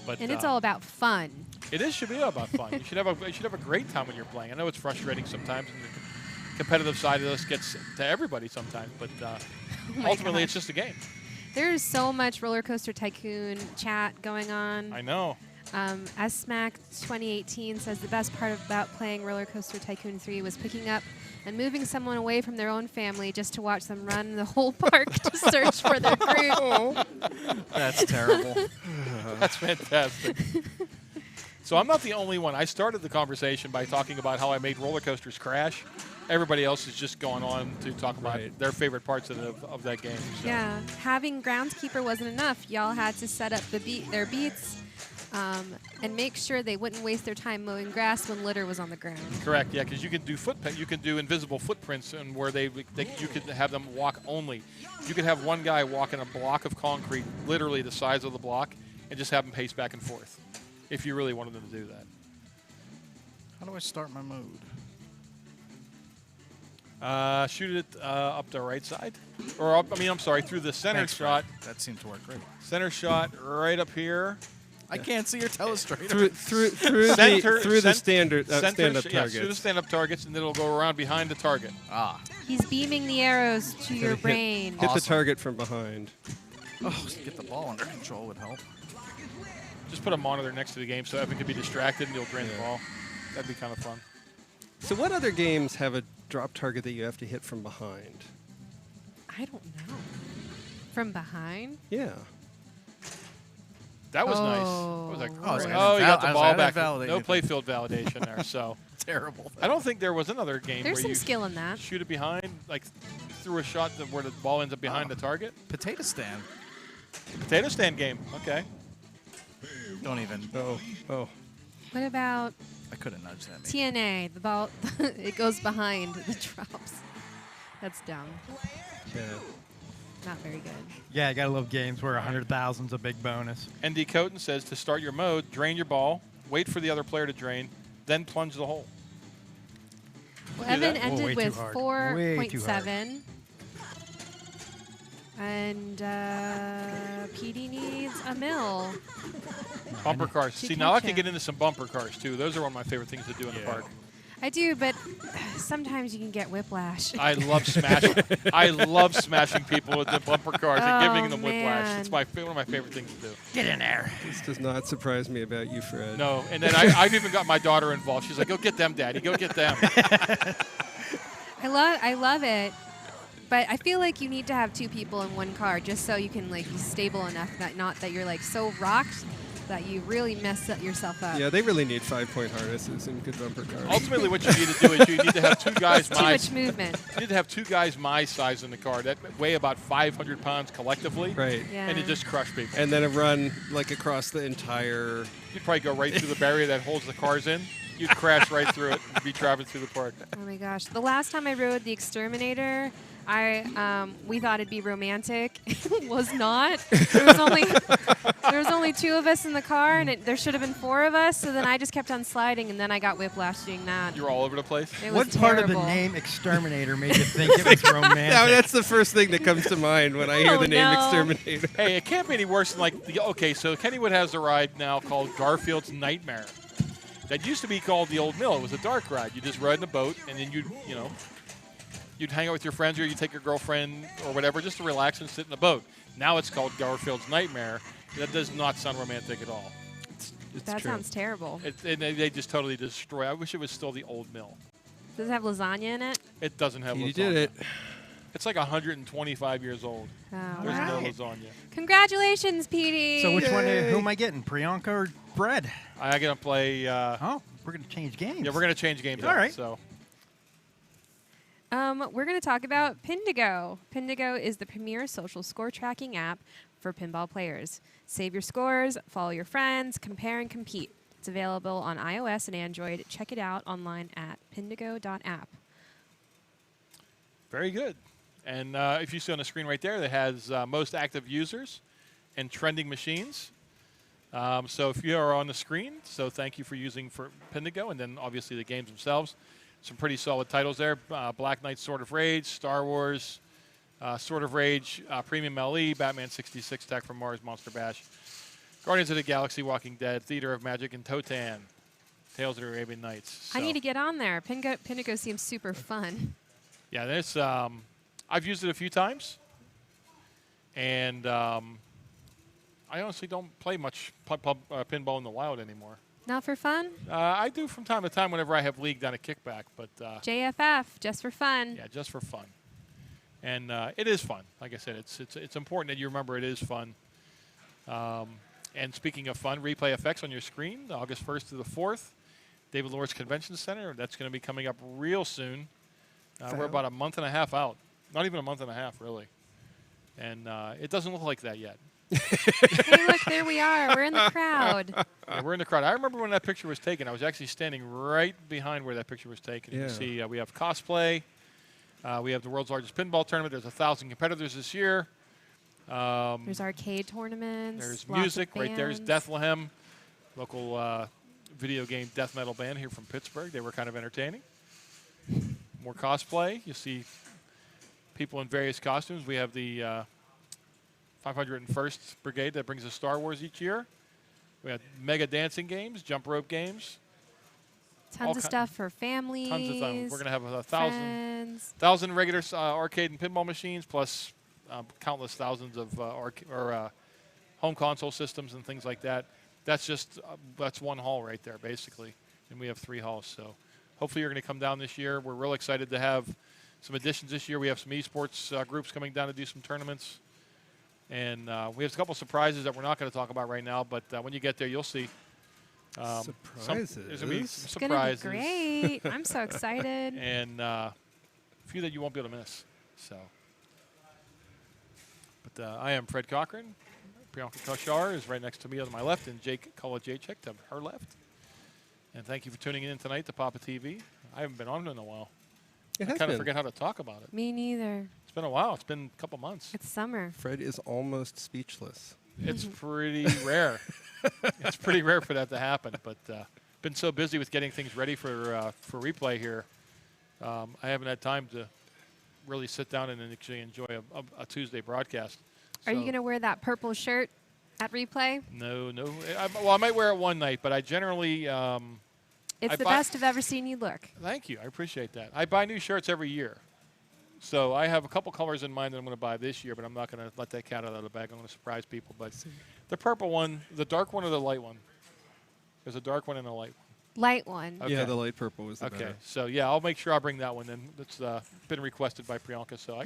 But And it's all about fun. it should be about fun. You should have a great time when you're playing. I know it's frustrating sometimes, and the competitive side of this gets to everybody sometimes. But my ultimately, gosh. it's just a game. There's so much Roller Coaster Tycoon chat going on. I know. SMAC 2018 says the best part about playing Roller Coaster Tycoon 3 was picking up and moving someone away from their own family just to watch them run the whole park to search for their group. That's terrible. That's fantastic. So I'm not the only one. I started the conversation by talking about how I made roller coasters crash. Everybody else is just going on to talk about Right. their favorite parts of that game. So. Yeah, having groundskeeper wasn't enough. Y'all had to set up their beats and make sure they wouldn't waste their time mowing grass when litter was on the ground. Correct. Yeah, because you can do you can do invisible footprints, and where you could have them walk only. You could have one guy walk in a block of concrete, literally the size of the block, and just have him pace back and forth, if you really wanted them to do that. How do I start my mode? Shoot it up the right side, or up, I'm sorry, through the center Thanks, shot. Fred. That seemed to work great. Center shot right up here. I can't see your telestrator. Through Center- the center- stand-up yes, targets. through the stand-up targets, and then it'll go around behind the target. Ah. He's beaming the arrows to your Hit- brain. Hit the Awesome. target from behind. Oh, get the ball under control would help. Just put a monitor next to the game so Evan could be distracted and he'll drain the ball. That'd be kind of fun. So what other games have a drop target that you have to hit from behind? I don't know. From behind? Yeah. That was nice. Oh. What was that? Oh, it's Oh, you got the I was ball added back. validation. No playfield validation there. So Terrible. I don't think there was another game There's where some you skill in that. shoot it behind, like through a shot where the ball ends up behind the target. Potato stand. Potato stand game. Okay. Don't even. Oh. What about I couldn't nudge that. TNA? The ball, it goes behind the drops. That's dumb. Yeah. Not very good. Yeah, I gotta love games where 100,000's a big bonus. ND Coton says to start your mode, drain your ball, wait for the other player to drain, then plunge the hole. Well, Do that? Evan Oh, way ended too with hard. Way too hard. 4.7. And PD needs a mill. Bumper cars. To See, now I catch can it. get into some bumper cars too. Those are one of my favorite things to do in the park. I do, but sometimes you can get whiplash. I love smashing. I love smashing people with the bumper cars and giving Oh, them whiplash. man. It's one of my favorite things to do. Get in there. This does not surprise me about you, Fred. No, and then I've even got my daughter involved. She's like, "Go get them, Daddy. Go get them." I love it. But I feel like you need to have two people in one car just so you can like be stable enough that not that you're like so rocked that you really mess yourself up. Yeah, they really need 5-point harnesses in good bumper cars. Ultimately, what you need to do is you need to have two guys Too much movement. You need to have two guys my size in the car that weigh about 500 pounds collectively, Right. Yeah. and you just crush people. And then a run like across the entire. You'd probably go right through the barrier that holds the cars in. You'd crash right through it and be driving through the park. Oh my gosh! The last time I rode the Exterminator, we thought it'd be romantic. It was not. There was only two of us in the car, and there should have been four of us. So then I just kept on sliding, and then I got whiplash doing that. You're all over the place. It What was part of the terrible. name Exterminator made you think it was romantic? Now that's the first thing that comes to mind when I hear Oh, the name no. Exterminator. Hey, it can't be any worse than okay, so Kennywood has a ride now called Garfield's Nightmare. That used to be called the Old Mill. It was a dark ride. You just ride in a boat, and then you'd hang out with your friends, or you'd take your girlfriend or whatever just to relax and sit in a boat. Now it's called Garfield's Nightmare. That does not sound romantic at all. It's That true. sounds terrible. And they just totally destroy. I wish it was still the Old Mill. Does it have lasagna in it? It doesn't have You lasagna. did it. It's like 125 years old. Oh, There's wow. no lasagna. Congratulations, PD. So which one? Yay. Who am I getting? Priyanka or Bread? I'm going to play. Oh, we're gonna change games. Yeah, we're going to change games. All up, right. So We're going to talk about Pindigo. Pindigo is the premier social score tracking app for pinball players. Save your scores, follow your friends, compare and compete. It's available on iOS and Android. Check it out online at pindigo.app. very good. And if you see on the screen right there, that has most active users and trending machines. So if you are on the screen, so thank you for using for Pindigo, and then obviously the games themselves. Some pretty solid titles there. Black Knight, Sword of Rage, Star Wars, Sword of Rage, Premium LE, Batman 66, Attack from Mars, Monster Bash, Guardians of the Galaxy, Walking Dead, Theater of Magic, and Totan, Tales of the Arabian Nights. I So, need to get on there. Pindigo seems super fun. yeah, there's. I've used it a few times, and I honestly don't play much pinball in the wild anymore. Not for fun? I do from time to time whenever I have league down a kickback, but JFF, just for fun. yeah, just for fun. And it is fun. Like I said, it's important that you remember it is fun. And speaking of fun, Replay FX on your screen, August 1st to the 4th, David Lawrence Convention Center. That's going to be coming up real soon. We're about a month and a half out. Not even a month and a half, really. And it doesn't look like that yet. Hey, look, there we are. We're in the crowd. Yeah, we're in the crowd. I remember when that picture was taken. I was actually standing right behind where that picture was taken. You can Yeah. see we have cosplay. We have the world's largest pinball tournament. There's 1,000 competitors this year. There's arcade tournaments. There's lots of music. Right there's bands. Bethlehem, local video game death metal band here from Pittsburgh. They were kind of entertaining. More cosplay. You see people in various costumes. We have the 501st Brigade that brings us Star Wars each year. We have mega dancing games, jump rope games, all Tons of ki- stuff for families. tons of them. We're going to have 1,000 friends. regular arcade and pinball machines, plus countless thousands of home console systems and things like that. That's just that's one hall right there, basically, and we have 3 halls. So hopefully you're going to come down this year. We're real excited to have some additions this year. We have some esports groups coming down to do some tournaments. And we have a couple surprises that we're not going to talk about right now, but when you get there, you'll see. There's going to be some It's gonna surprises. be great. I'm so excited. And a few that you won't be able to miss. So, but I am Fred Cochran. Priyanka Koshar is right next to me on my left, and Jake Kolajacek to her left. And thank you for tuning in tonight to Papa TV. I haven't been on in a while. It I has kind of been. forget how to talk about it. Me neither. It's been a while. It's been a couple months. It's summer. Fred is almost speechless. It's pretty rare. It's pretty rare for that to happen. But been so busy with getting things ready for replay here, I haven't had time to really sit down and actually enjoy a Tuesday broadcast. Are you So, going to wear that purple shirt at replay? No. Well, I might wear it one night, but I generally. It's I the buy- best I've ever seen you look. Thank you. I appreciate that. I buy new shirts every year. So I have a couple colors in mind that I'm going to buy this year, but I'm not going to let that cat out of the bag. I'm going to surprise people. But the purple one, the dark one or the light one? There's a dark one and a light one. Light one. Okay. Yeah, the light purple was the Okay. better. So, yeah, I'll make sure I'll bring that one then. That's been requested by Priyanka, so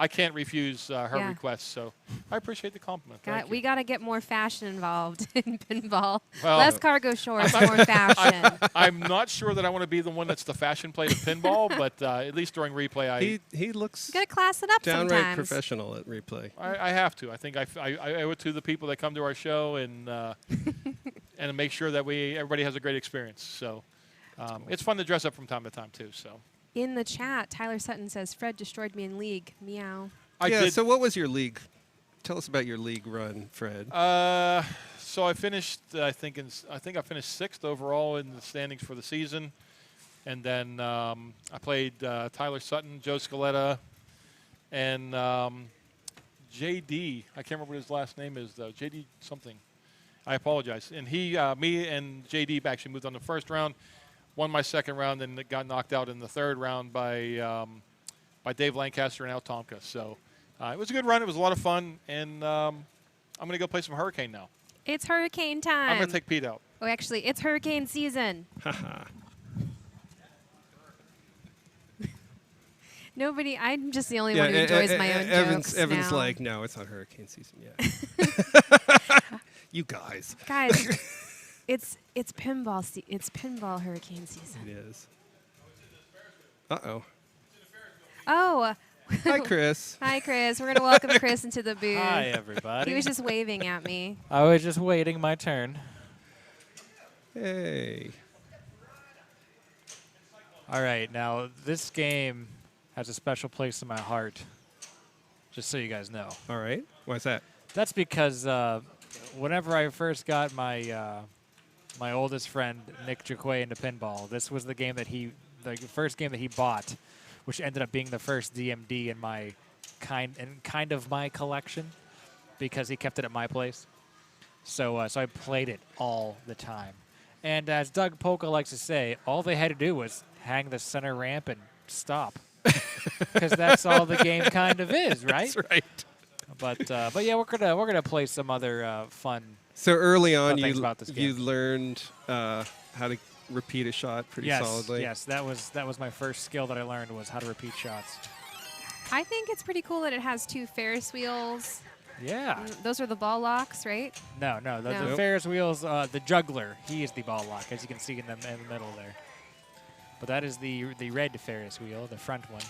I can't refuse her Yeah. request. So I appreciate the compliment. Thank We you. got to get more fashion involved in pinball. Well- Less cargo shorts, more fashion. I'm not sure that I want to be the one that's the fashion plate of pinball, but at least during replay, He looks You got to class it up downright sometimes. professional at replay. I have to. I think I owe it to the people that come to our show and and make sure that everybody has a great experience. So it's fun to dress up from time to time too. So In the chat, Tyler Sutton says, Fred destroyed me in league. Meow. I yeah. did. So what was your league? Tell us about your league run, Fred. So I finished. I think I finished 6th overall in the standings for the season, and then I played Tyler Sutton, Joe Scaletta, and JD. I can't remember what his last name is though. JD something. I apologize. And me and JD actually moved on the first round, won my second round, and got knocked out in the third round by Dave Lancaster and Al Tomka. So it was a good run. It was a lot of fun, and I'm going to go play some Hurricane now. It's hurricane time. I'm going to take Pete out. Oh, actually, it's hurricane season. Nobody, I'm just the only one who enjoys my own jokes Evan's now. like, no, it's not hurricane season yet. You guys. Guys, it's pinball. It's pinball hurricane season. It is. Uh-oh. Oh, Hi, Chris. hi, Chris. We're gonna welcome Chris into the booth. Hi, everybody. He was just waving at me. I was just waiting my turn. Hey. All right, now this game has a special place in my heart, just so you guys know. All right. Why's that? That's because whenever I first got my my oldest friend Nick Jaquay into pinball, this was the game that the first game that he bought, which ended up being the first DMD in my kind of my collection, because he kept it at my place. So so I played it all the time. And as Doug Polka likes to say, all they had to do was hang the center ramp and stop, because that's all the game kind of is, right? That's right. But yeah, we're gonna play some other fun. So early on, things about this you game. learned how to repeat a shot pretty solidly. Yes, that was my first skill that I learned, was how to repeat shots. I think it's pretty cool that it has 2 Ferris wheels. Yeah. Those are the ball locks, right? No. No. The Nope. Ferris wheels, the juggler, he is the ball lock, as you can see in the middle there. But that is the red Ferris wheel, the front one.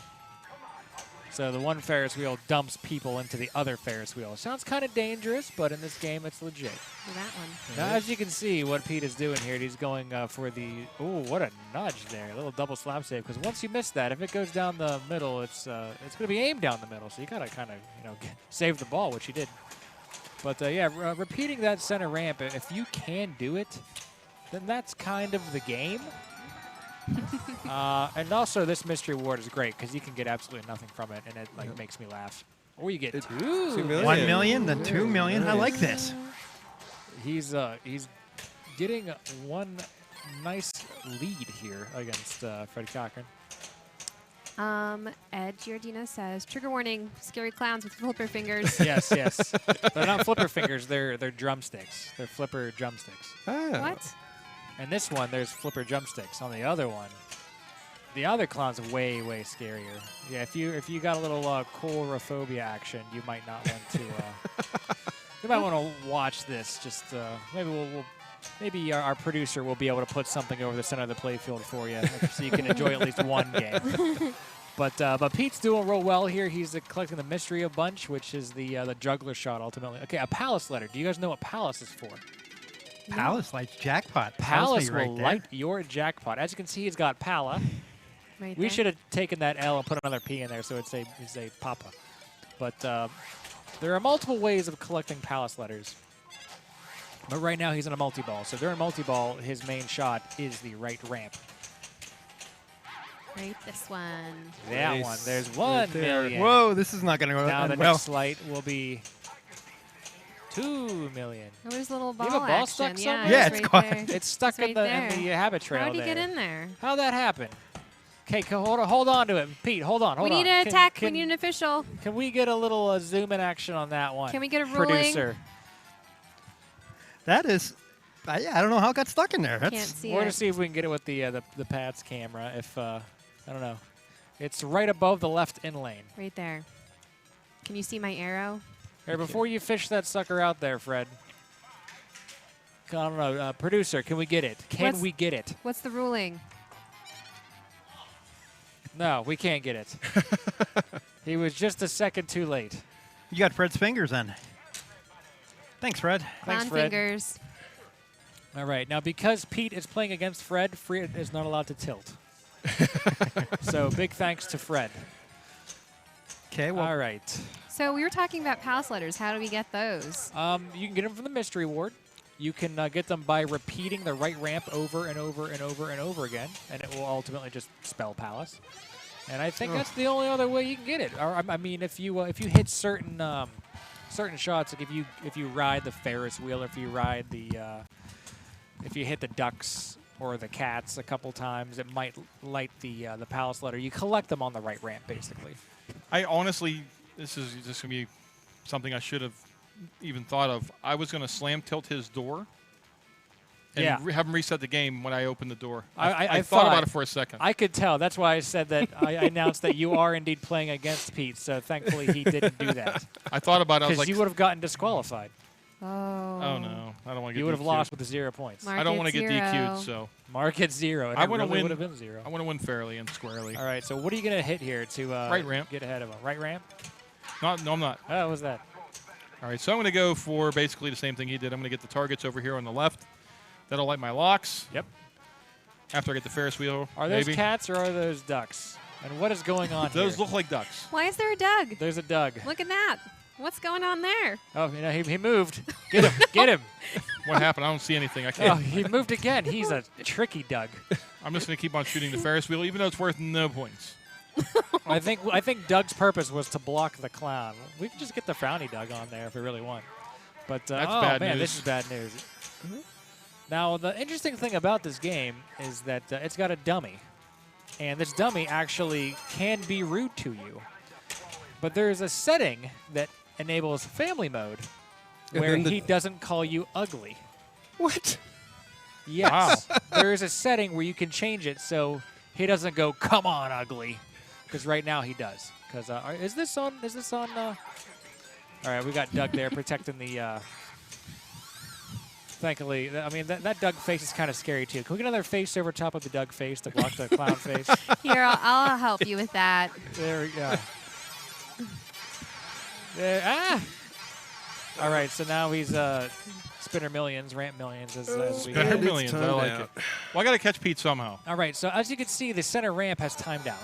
So the one Ferris wheel dumps people into the other Ferris wheel. Sounds kind of dangerous, but in this game, it's legit. Or that one. Now, as you can see, what Pete is doing here, he's going for the... Ooh, what a nudge there. A little double slap save. Because once you miss that, if it goes down the middle, it's going to be aimed down the middle. So you got to kind of, save the ball, which he did. But, yeah, repeating that center ramp, if you can do it, then that's kind of the game. And also, this mystery award is great because you can get absolutely nothing from it, and it makes me laugh. Or you get It- 2 million. 1 million, then 2 million. I like this. He's getting one nice lead here against Freddie Cochran. Ed Giardina says, trigger warning, scary clowns with flipper fingers. Yes. They're not flipper fingers. They're drumsticks. They're flipper drumsticks. Ah. What? And this one, there's flipper drumsticks. On the other one, The other clown's way, way scarier. Yeah, if you got a little coulrophobia action, you might not want to. You might want to watch this. Just maybe our producer will be able to put something over the center of the playfield for you, so you can enjoy at least one game. But Pete's doing real well here. He's collecting the mystery a bunch, which is the juggler shot ultimately. Okay, a palace letter. Do you guys know what palace is for? Palace lights jackpot. Tells Palace me right will there. light your jackpot. As you can see, he's got Pala. Right We there. should have taken that L and put another P in there so it'd say Papa. But there are multiple ways of collecting Palace letters. But right now he's in a multi-ball. So during multi-ball, his main shot is the right ramp. Right, this one. That Nice. one. There's Right 1 there. million. Whoa, this is not going to go Now the well. next light will be 2 million. Oh, there's a little You ball have a ball action. stuck Yeah, somewhere? Yeah, it's it's right caught. there. It's stuck It's in right the there. habit trail How'd he there. get in there? How'd that happen? Okay, hold on to it. Pete, hold on. We on. need an Can- attack. Can, we need an official. Can we get a little zoom in action on that one? Can we get a ruling? Producer. That is, I don't know how it got stuck in there. Can't That's see We're it. to see if we can get it with the Pat's camera. If I don't know, it's right above the left in lane. Right there. Can you see my arrow? Here, before you fish that sucker out there, Fred. I don't know, producer. Can we get it? Can What's- we get it? What's the ruling? No, we can't get it. He was just a second too late. you got Fred's fingers in. Thanks, Fred. Thanks, Clown Fred. fingers. All right, now because Pete is playing against Fred, Fred is not allowed to tilt. So big thanks to Fred. Okay, well, All right. So we were talking about palace letters. How do we get those? You can get them from the mystery ward. You can get them by repeating the right ramp over and over and over and over again, and it will ultimately just spell palace. And I think that's the only other way you can get it. Or, I mean, if you hit certain certain shots, like if you ride the Ferris wheel, if you ride the if you hit the ducks or the cats a couple times, it might light the palace letter. You collect them on the right ramp, basically. I honestly, this is just going to be something I should have even thought of. I was going to slam tilt his door and Yeah. have him reset the game when I opened the door. I thought thought- about it for a second. I could tell. That's why I said that. I announced that you are indeed playing against Pete. So thankfully he didn't do that I thought about it. I was because like, you would have gotten disqualified. Oh. oh no, I don't want to get You would have DQ'd. lost with the 0 points. Mark I don't it want to get 0. DQ'd, so Mark at 0. And I it wanna really win. would have been 0. I want to win fairly and squarely. All right. So what are you gonna hit here to Right ramp. get ahead of him? Right ramp? No, I'm not. Oh, what was that? All right, so I'm going to go for basically the same thing he did. I'm going to get the targets over here on the left. That'll light my locks. Yep. After I get the Ferris wheel, Are those maybe. cats or are those ducks? And what is going on Those here? look like ducks. Why is there a Doug? There's a Doug. Look at that. What's going on there? Oh, he moved. Get him! Get him! What happened? I don't see anything. I Oh, can't. he moved again. He's a tricky Doug. I'm just going to keep on shooting the Ferris wheel, even though it's worth no points. I think Doug's purpose was to block the clown. We can just get the frowny Doug on there if we really want. But That's oh bad man, news. this is bad news. Now the interesting thing about this game is that it's got a dummy, and this dummy actually can be rude to you. But there's a setting that enables family mode And where then the- he doesn't call you ugly. What? Yes. There is a setting where you can change it so he doesn't go, "Come on, ugly," because right now he does. Because is this on? Is this on? All right, we got Doug there protecting the. Thankfully, I mean that Doug face is kind of scary too. Can we get another face over top of the Doug face to block the clown face? Here, I'll help you with that. There we go. There, All right, so now he's spinner millions, ramp millions as we. Spinner It's millions. I timed like out. it. Well, I got to catch Pete somehow. All right, so as you can see, the center ramp has timed out.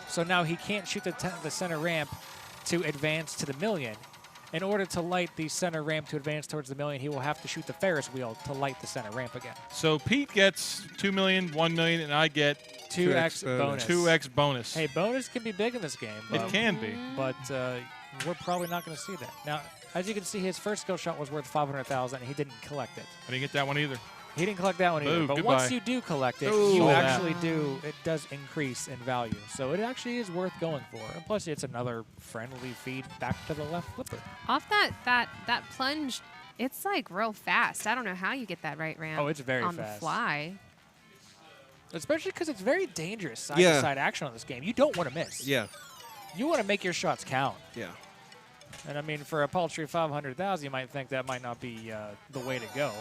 So now he can't shoot the center ramp to advance to the million. In order to light the center ramp to advance towards the million, he will have to shoot the Ferris wheel to light the center ramp again. So Pete gets 2 million, 1 million, and I get 2x 2x bonus. 2x bonus. Hey, bonus can be big in this game. It but- can be. But we're probably not going to see that. Now, as you can see, his first skill shot was worth 500,000, and he didn't collect it. I didn't get that one either. He didn't collect that one either. Boo, But goodbye. once you do collect it, Ooh. you Sold out. actually do. It does increase in value. So it actually is worth going for. And plus, it's another friendly feed back to the left flipper. Off that plunge, it's like real fast. I don't know how you get that right ramp. Oh, it's very on fast. the fly. Especially because it's very dangerous Yeah. side-to-side action on this game. You don't want to miss. Yeah. You want to make your shots count. Yeah. And I mean, for a paltry 500,000, you might think that might not be the way to go.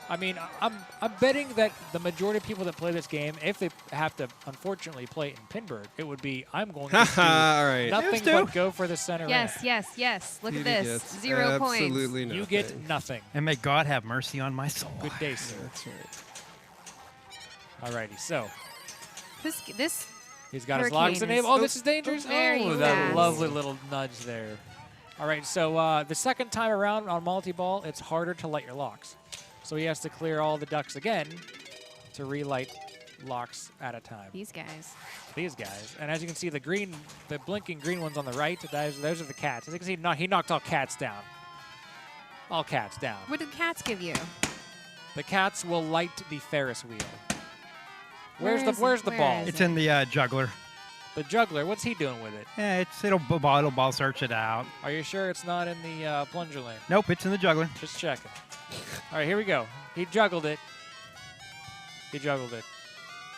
I mean, I'm betting that the majority of people that play this game, if they have to unfortunately play it in Pinburg, it would be I'm going to do All right. nothing Those two. but go for the center Yes, ramp. yes, yes. Look at Beauty this. gets 0 points. absolutely nothing. You get nothing. And may God have mercy on my soul. Good day, sir. That's right. Alrighty, so This he's got his Hurricane logs is- enabled. Oh, this is dangerous. very Oh, that fast. lovely little nudge there. All right, so the second time around on multi-ball, it's harder to light your locks. So he has to clear all the ducks again to relight locks at a time. these guys. These guys. And as you can see, the blinking green ones on the right, those are the cats. As you can see, he knocked all cats down. All cats down. What did cats give you? The cats will light the Ferris wheel. Where's Where the is where's it? the Where ball? is It's in the juggler. The juggler. What's he doing with it? Yeah, it'll ball search it out. Are you sure it's not in the plunger lane? Nope, it's in the juggler. Just checking. All right, here we go. He juggled it. He juggled it.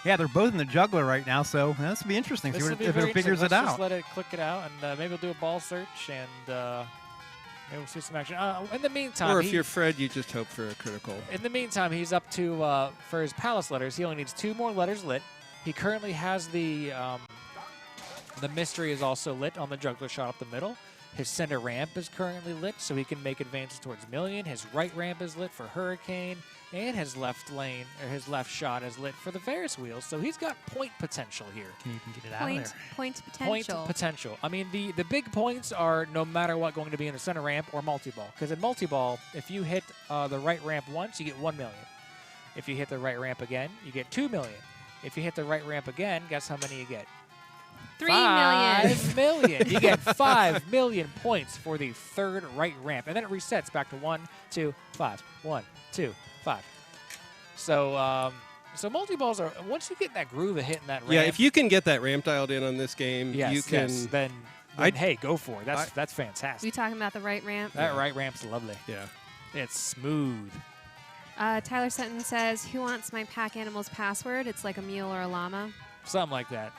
Yeah, they're both in the juggler right now, so this will be interesting. See This will if be it very figures interesting. it Let's out. just let it click it out, and maybe we'll do a ball search, and maybe we'll see some action. In the meantime, Or if you're Fred, you just hope for a critical. in the meantime, he's up to for his palace letters. He only needs 2 more letters lit. He currently has the mystery is also lit on the juggler shot up the middle. His center ramp is currently lit, so he can make advances towards million. His right ramp is lit for hurricane, and his left lane or his left shot is lit for the Ferris wheel. So he's got point potential here. Can you get it out of Point, there? point Point potential. potential. I mean, the big points are no matter what going to be in the center ramp or multi-ball. Because in multi-ball, if you hit the right ramp once, you get 1 million. If you hit the right ramp again, you get 2 million. If you hit the right ramp again, guess how many you get? 3 million. 5 million. You get 5 million points for the third right ramp. And then it resets back to 1, 2, 5. 1, 2, 5. So, so multi-balls are, once you get in that groove of hitting that ramp. Yeah, if you can get that ramp dialed in on this game, yes, you can. yes, then hey, go for it. That's fantastic. We talking about the right ramp? That right ramp's lovely. Yeah. It's smooth. Tyler Sutton says, "Who wants my pack animal's password? It's like a mule or a llama." Something like that.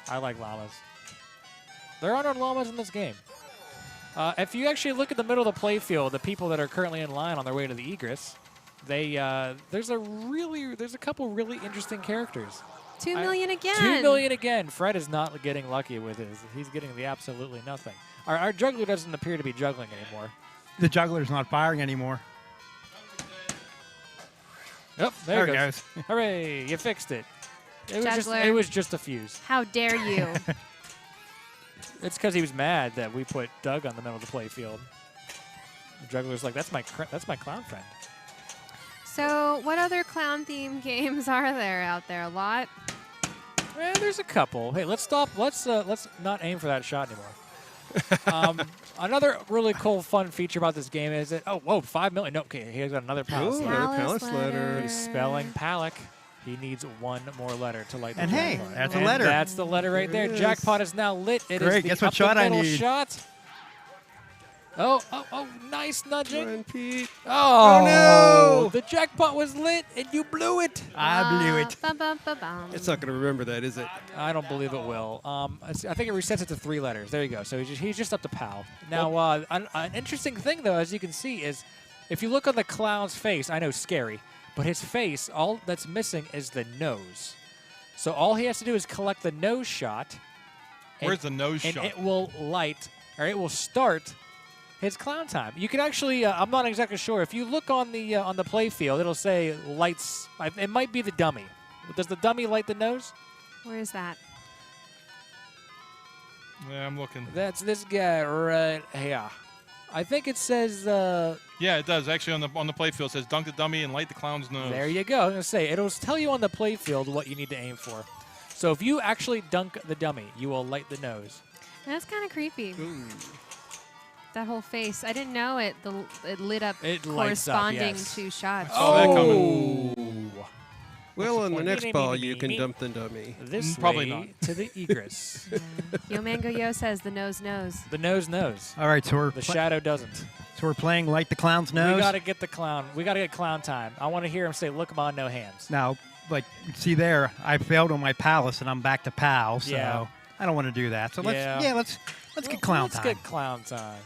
I like llamas. There are no llamas in this game. If you actually look at the middle of the playfield, the people that are currently in line on their way to the egress, there's a couple really interesting characters. 2 million again. 2 million again. Fred is not getting lucky with his. He's getting the absolutely nothing. Our juggler doesn't appear to be juggling anymore. The juggler's not firing anymore. Yep, there There it it goes. Hooray! You fixed it. Juggler. It was just a fuse. How dare you? It's because he was mad that we put Doug on the middle of the playfield. The juggler's like, that's my clown friend. So, what other clown-themed games are there out there? A lot. There's a couple. Hey, let's stop. Let's not aim for that shot anymore. Another really cool, fun feature about this game is that 5 million. No, okay, he's got another palace Ooh, letter. Palace letter. He's spelling Palak. He needs 1 more letter to light the And hey, jackpot. that's a And letter. That's the letter right there. There it is. Jackpot is now lit. It is Great, the guess what up the shot I middle need. shot. Oh, nice nudging. Run, Pete. Oh, no! The jackpot was lit and you blew it. I blew it. Bum, bum, bum, bum. It's not going to remember that, is it? I don't believe it will. I think it resets it to 3 letters. There you go. So he's just up to PAL. Now, an interesting thing, though, as you can see, is if you look on the clown's face, I know scary, but his face, all that's missing is the nose. So all he has to do is collect the nose shot. Where's the nose and shot? it will it will start his clown time. You can actually, I'm not exactly sure. If you look on the play field, it'll say lights. It might be the dummy. Does the dummy light the nose? Where is that? Yeah, I'm looking. That's this guy right here. I think it says. Yeah, it does. Actually, on the playfield, it says dunk the dummy and light the clown's nose. There you go. I was gonna say it'll tell you on the play field what you need to aim for. So if you actually dunk the dummy, you will light the nose. That's kind of creepy. That whole face. I didn't know it. It lit up It lights up, corresponding yes. to shots. saw that coming. Well, on the one. next Me, ball, me, you me, can me. dump the dummy. This Probably way not. to the egress. Yo Mango Yo says the nose knows. The nose knows. All right, so The shadow doesn't. we're playing Light the Clown's Nose. We gotta get the clown. We gotta get clown time. I want to hear him say, "Look, on no hands." Now, like, see there, I failed on my palace, and I'm back to pal. So Yeah. I don't want to do that. So Yeah. let's get clown Let's time. get clown time.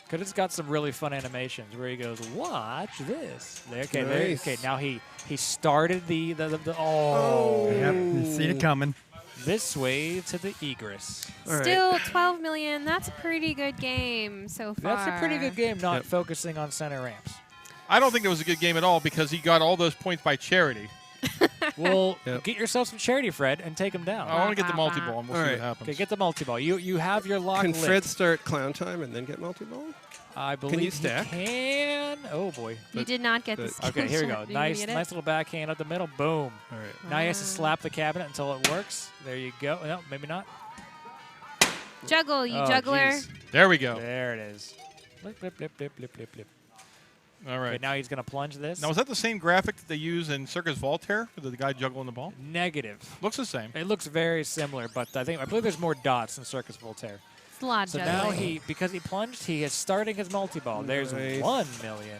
Because it's got some really fun animations where he goes, watch this. Okay, Nice. okay. Now he started the oh. Yep, you see it coming. This way to the egress. All right. Still 12 million. That's a pretty good game so far. That's a pretty good game, not Yep. focusing on center ramps. I don't think it was a good game at all because he got all those points by charity. Well, Yep. get yourself some charity, Fred, and take him down. I want to get the multi-ball and we'll All see right. what happens. Okay, get the multi-ball. You have your lock Can lit. Fred start clown time and then get multi-ball? I believe you stack? he can. Oh, boy. You did not get the but- skill Okay, here we shot. go. Did you Nice, get it? nice little backhand up the middle. Boom. All right. Now he has to slap the cabinet until it works. There you go. No, maybe not. Juggle, you Oh, juggler. jeez. There we go. There it is. Blip, blip, blip, blip, blip, blip, blip. All Okay, right. now he's going to plunge this. Now, was that the same graphic that they use in Circus Voltaire for the guy juggling the ball? Negative. Looks the same. It looks very similar, but I believe there's more dots in Circus Voltaire. It's a lot of So juggling. now because he plunged, he is starting his multi-ball. There's Nice. 1 million.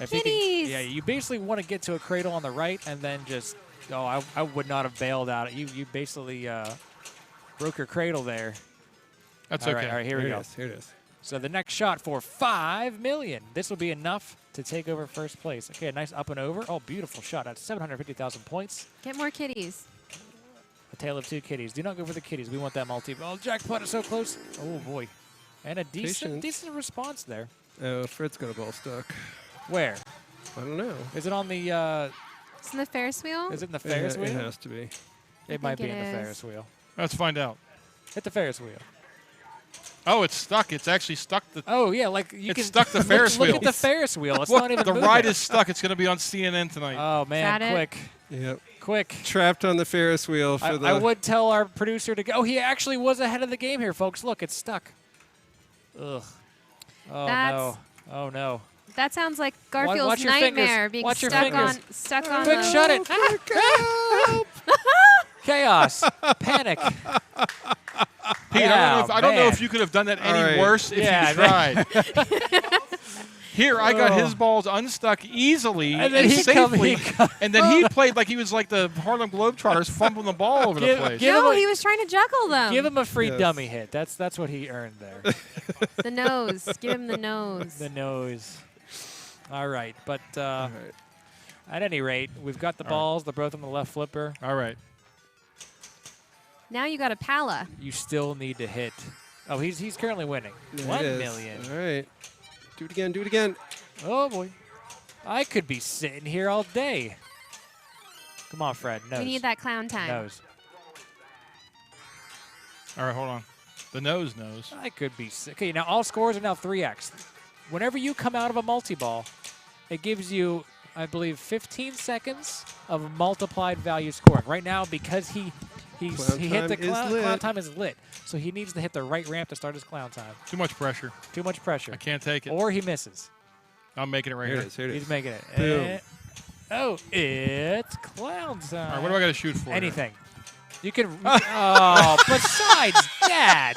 If you Kitties! yeah, you basically want to get to a cradle on the right and then just, I would not have bailed out. You basically broke your cradle there. That's All okay. right, all right, here we Here go. it is. Here it is. So the next shot for 5 million. This will be enough to take over first place. Okay, a nice up and over. Oh, beautiful shot. That's 750,000 points. Get more kitties. A tale of two kitties. Do not go for the kitties. We want that multi. Oh, jackpot is so close. Oh, boy. And a Patience. decent response there. Oh, Fred's got a ball stuck. Where? I don't know. Is it on the, It's in the Ferris wheel. is it in the Ferris It wheel? has to be. It might be think in it the is. Ferris wheel. Let's find out. Hit the Ferris wheel. Oh, it's stuck. It's actually stuck. Oh, yeah, like you It's can stuck the Ferris look wheel. at the Ferris wheel. It's What? not even The moving. ride is stuck. It's going to be on CNN tonight. Oh, man, that it? quick. Yep. Quick. Trapped on the Ferris wheel for the. I would tell our producer to go. Oh, he actually was ahead of the game here, folks. Look, it's stuck. Ugh. Oh, That's- no. Oh, no. That sounds like Garfield's watch your fingers. nightmare, being Watch your stuck fingers. on Quick, the. shut it. Chaos. Panic. Pete, Yeah, I don't know man. if you could have done that any All right. worse if Yeah, you tried. Here, I got his balls unstuck easily And and, then he come- safely, he come- and then he played like he was like the Harlem Globetrotters, fumbling the ball over the Give- place. give- No, him a- he was trying to juggle them. Give him a free Yes. dummy hit. That's what he earned there. the nose. Give him the nose. The nose. All right, but All right. at any rate, we've got the balls. They're both on the left flipper. All right. Now you got a pala. You still need to hit. Oh, he's currently winning. There 1 it is. million. All right. Do it again. Do it again. Oh boy, I could be sitting here all day. Come on, Fred. Nose. We need that clown time. Nose. All right, hold on. The nose knows. I could be sick. Okay, now all scores are now 3x. Whenever you come out of a multi-ball, it gives you, I believe, 15 seconds of multiplied value scoring. Right now, because he Clown hit the time is clown lit. time is lit, so he needs to hit the right ramp to start his clown time. Too much pressure. Too much pressure. I can't take it. Or he misses. I'm making it right Here here. it is. Here it is. He's making it. Boom. Oh, it's clown time. All right, what do I got to shoot for? here? Anything. You can. Oh, besides that.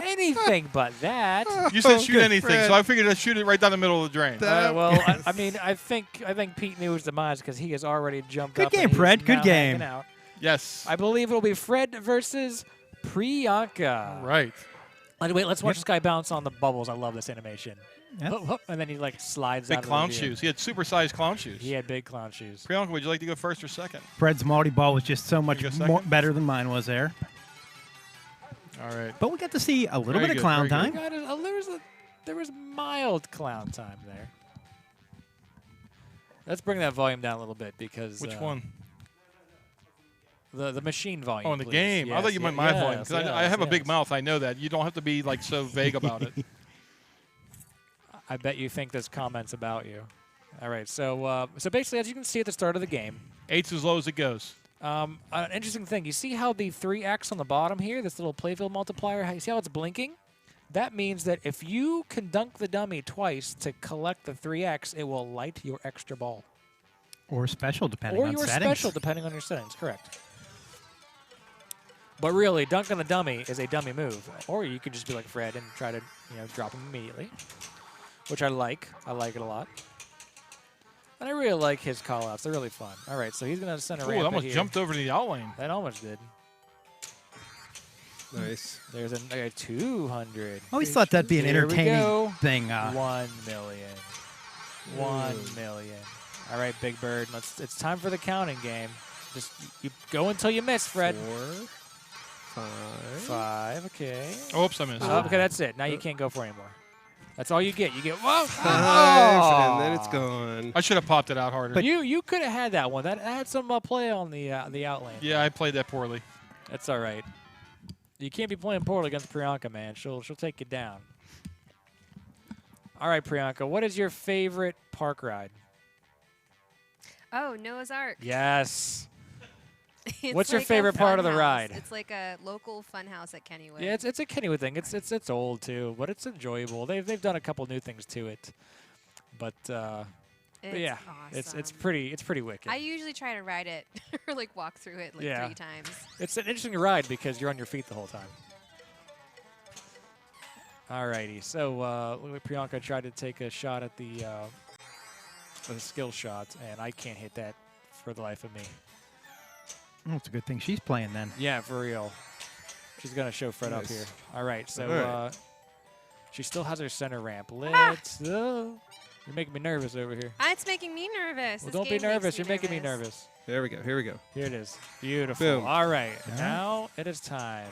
Anything but that. You said shoot Okay, anything, Fred. so I figured I'd shoot it right down the middle of the drain. Well, I mean, I think Pete knew his demise because he has already jumped Good up. game, and he's Fred. Good now game. hanging out. Yes. I believe it'll be Fred versus Priyanka. Right. Wait, let's watch this guy bounce on the bubbles. I love this animation. Yep. Whoop, whoop, and then he like slides Big out of clown the view. shoes. He had supersized clown shoes. He had big clown shoes. Priyanka, would you like to go first or second? Fred's multi-ball was just so much You go more second? better than mine was there. All right. But we got to see a little Very bit of good, clown very good. time. There was mild clown time there. Let's bring that volume down a little bit because Which one? The machine volume. Oh, in the please. game. I Yes, thought you meant my volume yes, because I have a big yes. mouth. I know that. You don't have to be like so vague about it. I bet you think there's comments about you. All right, so basically, as you can see at the start of the game, 8's as low as it goes. an interesting thing. You see how the 3x on the bottom here, this little playfield multiplier, you see how it's blinking? That means that if you can dunk the dummy twice to collect the 3x, it will light your extra ball. Or special, depending Or on your settings. special, depending on your settings, correct. But really, dunk on a dummy is a dummy move. Or you could just be like Fred and try to drop him immediately, which I like. I like it a lot. And I really like his call-outs. They're really fun. All right, so he's going to center Ooh, ramp it almost here. jumped over to the out lane. That almost did. Nice. There's a 200. I always thought that'd be an Here we entertaining go. thing. 1 million. 1 million. All right, Big Bird. It's time for the counting game. Just you go until you miss, Fred. 4, 5. 5. Okay. Oops, I missed. Oh, okay, that's it. Now you can't go for anymore. That's all you get. You get whoa. 5, Oh! and then it's gone. I should have popped it out harder. You could have had that one. That had some play on the out lane. Yeah, I played that poorly. That's all right. You can't be playing poorly against Priyanka, man. She'll take you down. All right, Priyanka. What is your favorite park ride? Oh, Noah's Ark. Yes. It's What's your like a favorite part of the fun house. ride? It's like a local fun house at Kennywood. Yeah, it's a Kennywood thing. It's old too, but it's enjoyable. They've done a couple new things to it, but yeah, awesome. it's pretty wicked. I usually try to ride it or like walk through it like Yeah. 3 times. It's an interesting ride because you're on your feet the whole time. Alrighty, so Priyanka tried to take a shot at the skill shot, and I can't hit that for the life of me. Oh, it's a good thing she's playing then. Yeah, for real. She's gonna show Fred up Nice. here. All right, so All right. she still has her center ramp. Ah! Let's. You're making me nervous over here. It's making me nervous. Well, This don't be game makes nervous. me You're making me nervous. There we go. Here we go. Here it is. Beautiful. Boom. All right, right. now it is time.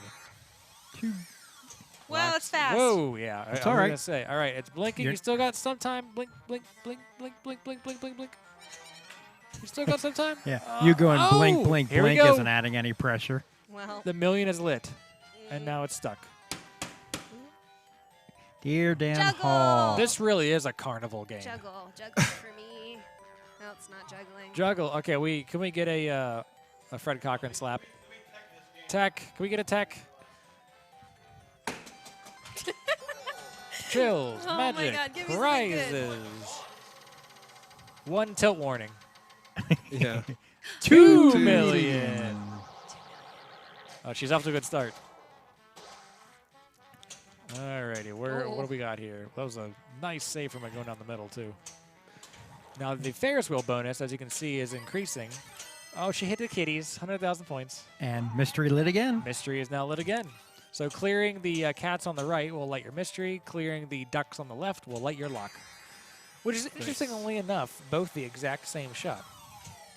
Well, it's fast. Whoa, yeah. That's I all was right. gonna say. All right, it's blinking. You're- You still got some time. Blink, blink, blink, blink, blink, blink, blink, blink, blink. You still got some time. Yeah, you going blink, oh, blink, here we blink go. isn't adding any pressure. Well, The million is lit, and now it's stuck. Dear Dan Juggle! Hall. This really is a carnival game. juggle for me. No, it's not juggling. Juggle. Okay, can we get a Fred Cochran slap? Tech. Can we get a tech? Chills, Oh my magic, God, give me something good. prizes. 1 tilt warning. Yeah. 2 2 million. Oh, she's off to a good start. Alrighty, what do we got here? That was a nice save from it going down the middle too. Now the Ferris wheel bonus, as you can see, is increasing. Oh, she hit the kitties, 100,000 points. And mystery lit again. Mystery is now lit again. So clearing the cats on the right will light your mystery. Clearing the ducks on the left will light your lock. Which is interestingly enough, both the exact same shot.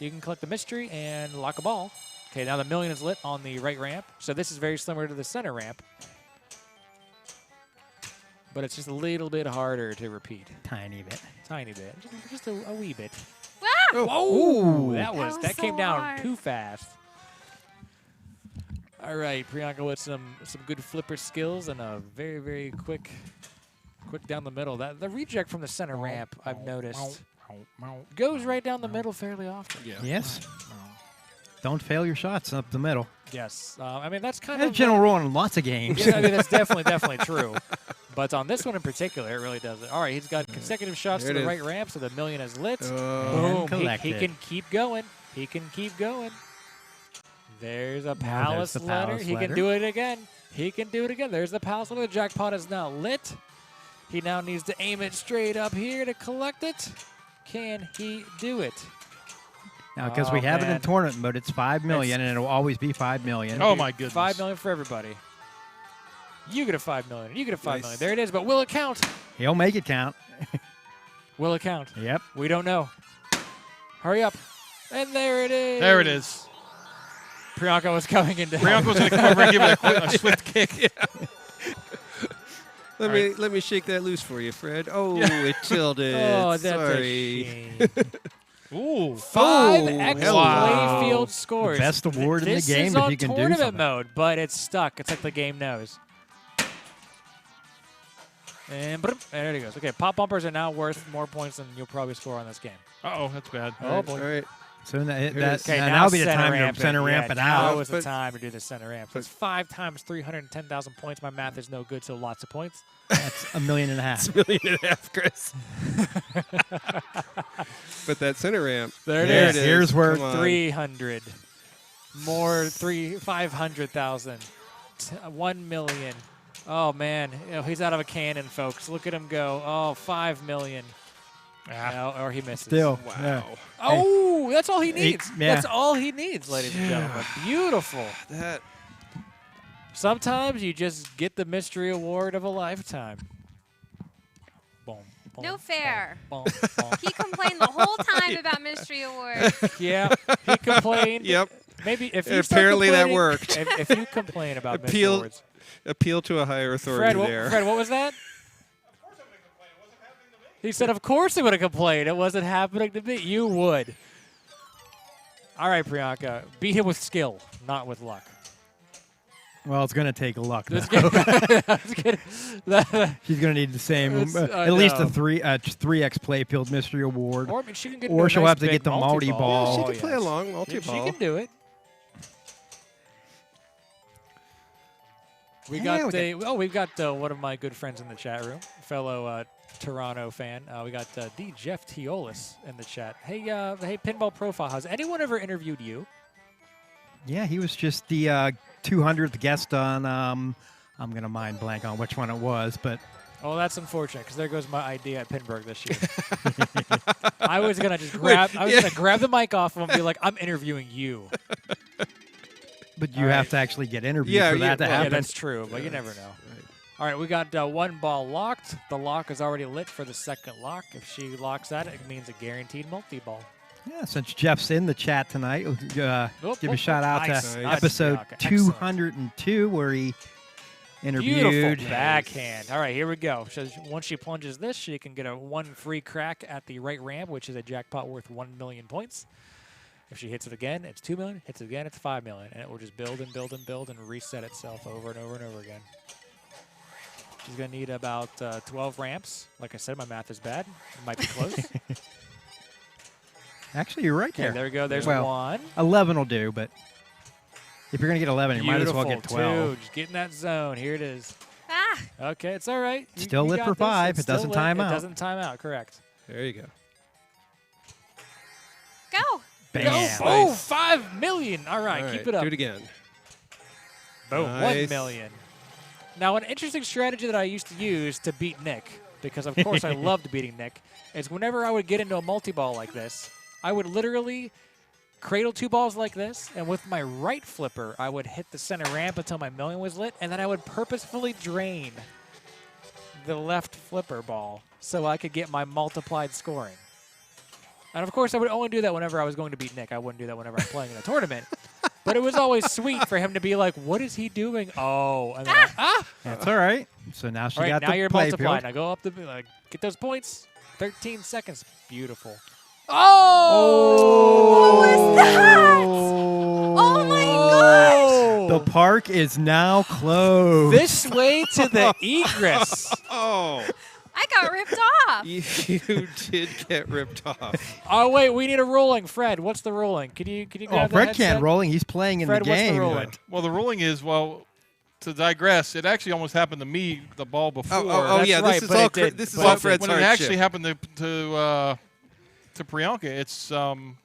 You can collect the mystery and lock a ball. Okay, now the million is lit on the right ramp. So this is very similar to the center ramp. But it's just a little bit harder to repeat. Tiny bit. Tiny bit. Just a wee bit. Ah! Whoa! That was that came so down hard. too fast. All right, Priyanka with some good flipper skills and a very, very quick down the middle. That the reject from the center ramp, I've noticed, goes right down the middle fairly often. Yeah. Yes. Don't fail your shots up the middle. Yes. I mean, that's kind That's a of general rule in lots of games. Yeah, I mean, that's definitely true. But on this one in particular, it really does it. All right, he's got consecutive shots There to it the is. right ramp, so the million is lit. And Boom. He collected. can keep going. He can keep going. There's a Now palace there's the letter. palace He letter. can do it again. He can do it again. There's the palace letter. The jackpot is now lit. He now needs to aim it straight up here to collect it. Can he do it? Now, because Oh, we have it man. in tournament mode, it's 5 million, and it'll always be 5 million. Oh, my goodness. 5 million for everybody. You get a 5 million. You get a 5 Nice. million. There it is. But will it count? He'll make it count. Will it count? Yep. We don't know. Hurry up. And there it is. There it is. Priyanka was coming into Priyanka's going to come over and give it a swift kick. Let me shake that loose for you, Fred. Oh, it tilted. Oh, that's Sorry. a shame. Ooh. 5 Oh, X wow. playfield scores. Best award in the This game is if on you can do tournament something. mode, but it's stuck. It's like the game knows. And there it goes. Okay, pop bumpers are now worth more points than you'll probably score on this game. Uh-oh, that's bad. Oh, boy. All right. So it that, is. Okay, now will be the center time ramp to center ramp it out. Now is the But- time to do the center ramp. So it's 5 times 310,000 points. My math is no good, so lots of points. That's $1.5 million. $1.5 million, Chris. But that center ramp. There it Yeah, is. here's where Come on. 300. More 500,000. 1 million. Oh, man. You know, he's out of a cannon, folks. Look at him go. Oh, 5 million. Or he misses. Still. Wow. Yeah. Oh, that's all he needs. yeah. That's all he needs, ladies and gentlemen. Beautiful. That Sometimes you just get the mystery award of a lifetime. Boom. boom, No fair. Boom, boom. He complained the whole time about Mystery Award. Yeah, he complained. Yep. Maybe if you start Apparently that complaining- worked. If you complain about mystery Appeal- awards, appeal to a higher authority Fred, there. Fred, what was that? He said, "Of course he would have complained. It wasn't happening to me. You would." All right, Priyanka, beat him with skill, not with luck. Well, it's going to take luck. That's though. good. That's good. She's going to need the same, I at least know. a 3x Playfield Mystery Award. Or I mean, she can get Or into a she'll nice have to big get the multi-ball. She Oh, can play along multi-ball. She can do it. We Yeah, got we we've got one of my good friends in the chat room, fellow Toronto fan. We got the Jeff Teolis in the chat. Hey, hey, Pinball Profile. Has anyone ever interviewed you? Yeah, he was just the 200th guest on, I'm going to mind blank on which one it was, but Oh, that's unfortunate because there goes my idea at Pinburg this year. I was gonna just grab. I was gonna grab the mic off of him and be like, "I'm interviewing you." you have to actually get interviewed for that to Yeah, happen. that's true, but you never know. All right, we got one ball locked. The lock is already lit for the second lock. If she locks that, it means a guaranteed multi-ball. Yeah, since Jeff's in the chat tonight, give a shout out nice. to Nice. episode Priyanka. Excellent. 202 where he Beautiful interviewed. backhand. All right, here we go. So once she plunges this, she can get a one free crack at the right ramp, which is a jackpot worth 1 million points. If she hits it again, it's 2 million. Hits it again, it's 5 million. And it will just build and build and build and reset itself over and over and over again. She's going to need about 12 ramps. Like I said, my math is bad. It might be close. Actually, you're right Okay, there. there we go. There's Well, one. 11 will do, but if you're going to get 11, you might as well Beautiful, get 12. Two. Just get in that zone. Here it is. Ah, Okay, it's all right. Still you lit got for this. 5. It's It still doesn't lit. time out. It doesn't time out, correct. There you go. go. Bam. Oh, 5 million. All right, All keep right, it up. Do it again. Boom, Nice. 1 million. Now, an interesting strategy that I used to use to beat Nick, because of course I loved beating Nick, is whenever I would get into a multi-ball like this, I would literally cradle 2 balls like this, and with my right flipper, I would hit the center ramp until my million was lit, and then I would purposefully drain the left flipper ball so I could get my multiplied scoring. And of course, I would only do that whenever I was going to beat Nick. I wouldn't do that whenever I'm playing in a tournament. But it was always sweet for him to be like, "What is he doing?" Oh, and then That's all right. So now she all right, got now the you're play multiplying. field. Now go up the get those points. 13 seconds. Beautiful. What was that? Oh my gosh! The park is now closed. This way to the egress. Oh, I got ripped off. you did get ripped off. Oh wait, we need a rolling. Fred, what's the rolling? Can you Oh, grab the Fred headset? can't rolling. He's playing in Fred, the what's the game. rolling? Well, the ruling is, well, to digress, it actually almost happened to me, the ball before. Oh, That's yeah. right, This is but all. it did. This is But all it Fred's when it hardship. actually happened to Priyanka, it's I'm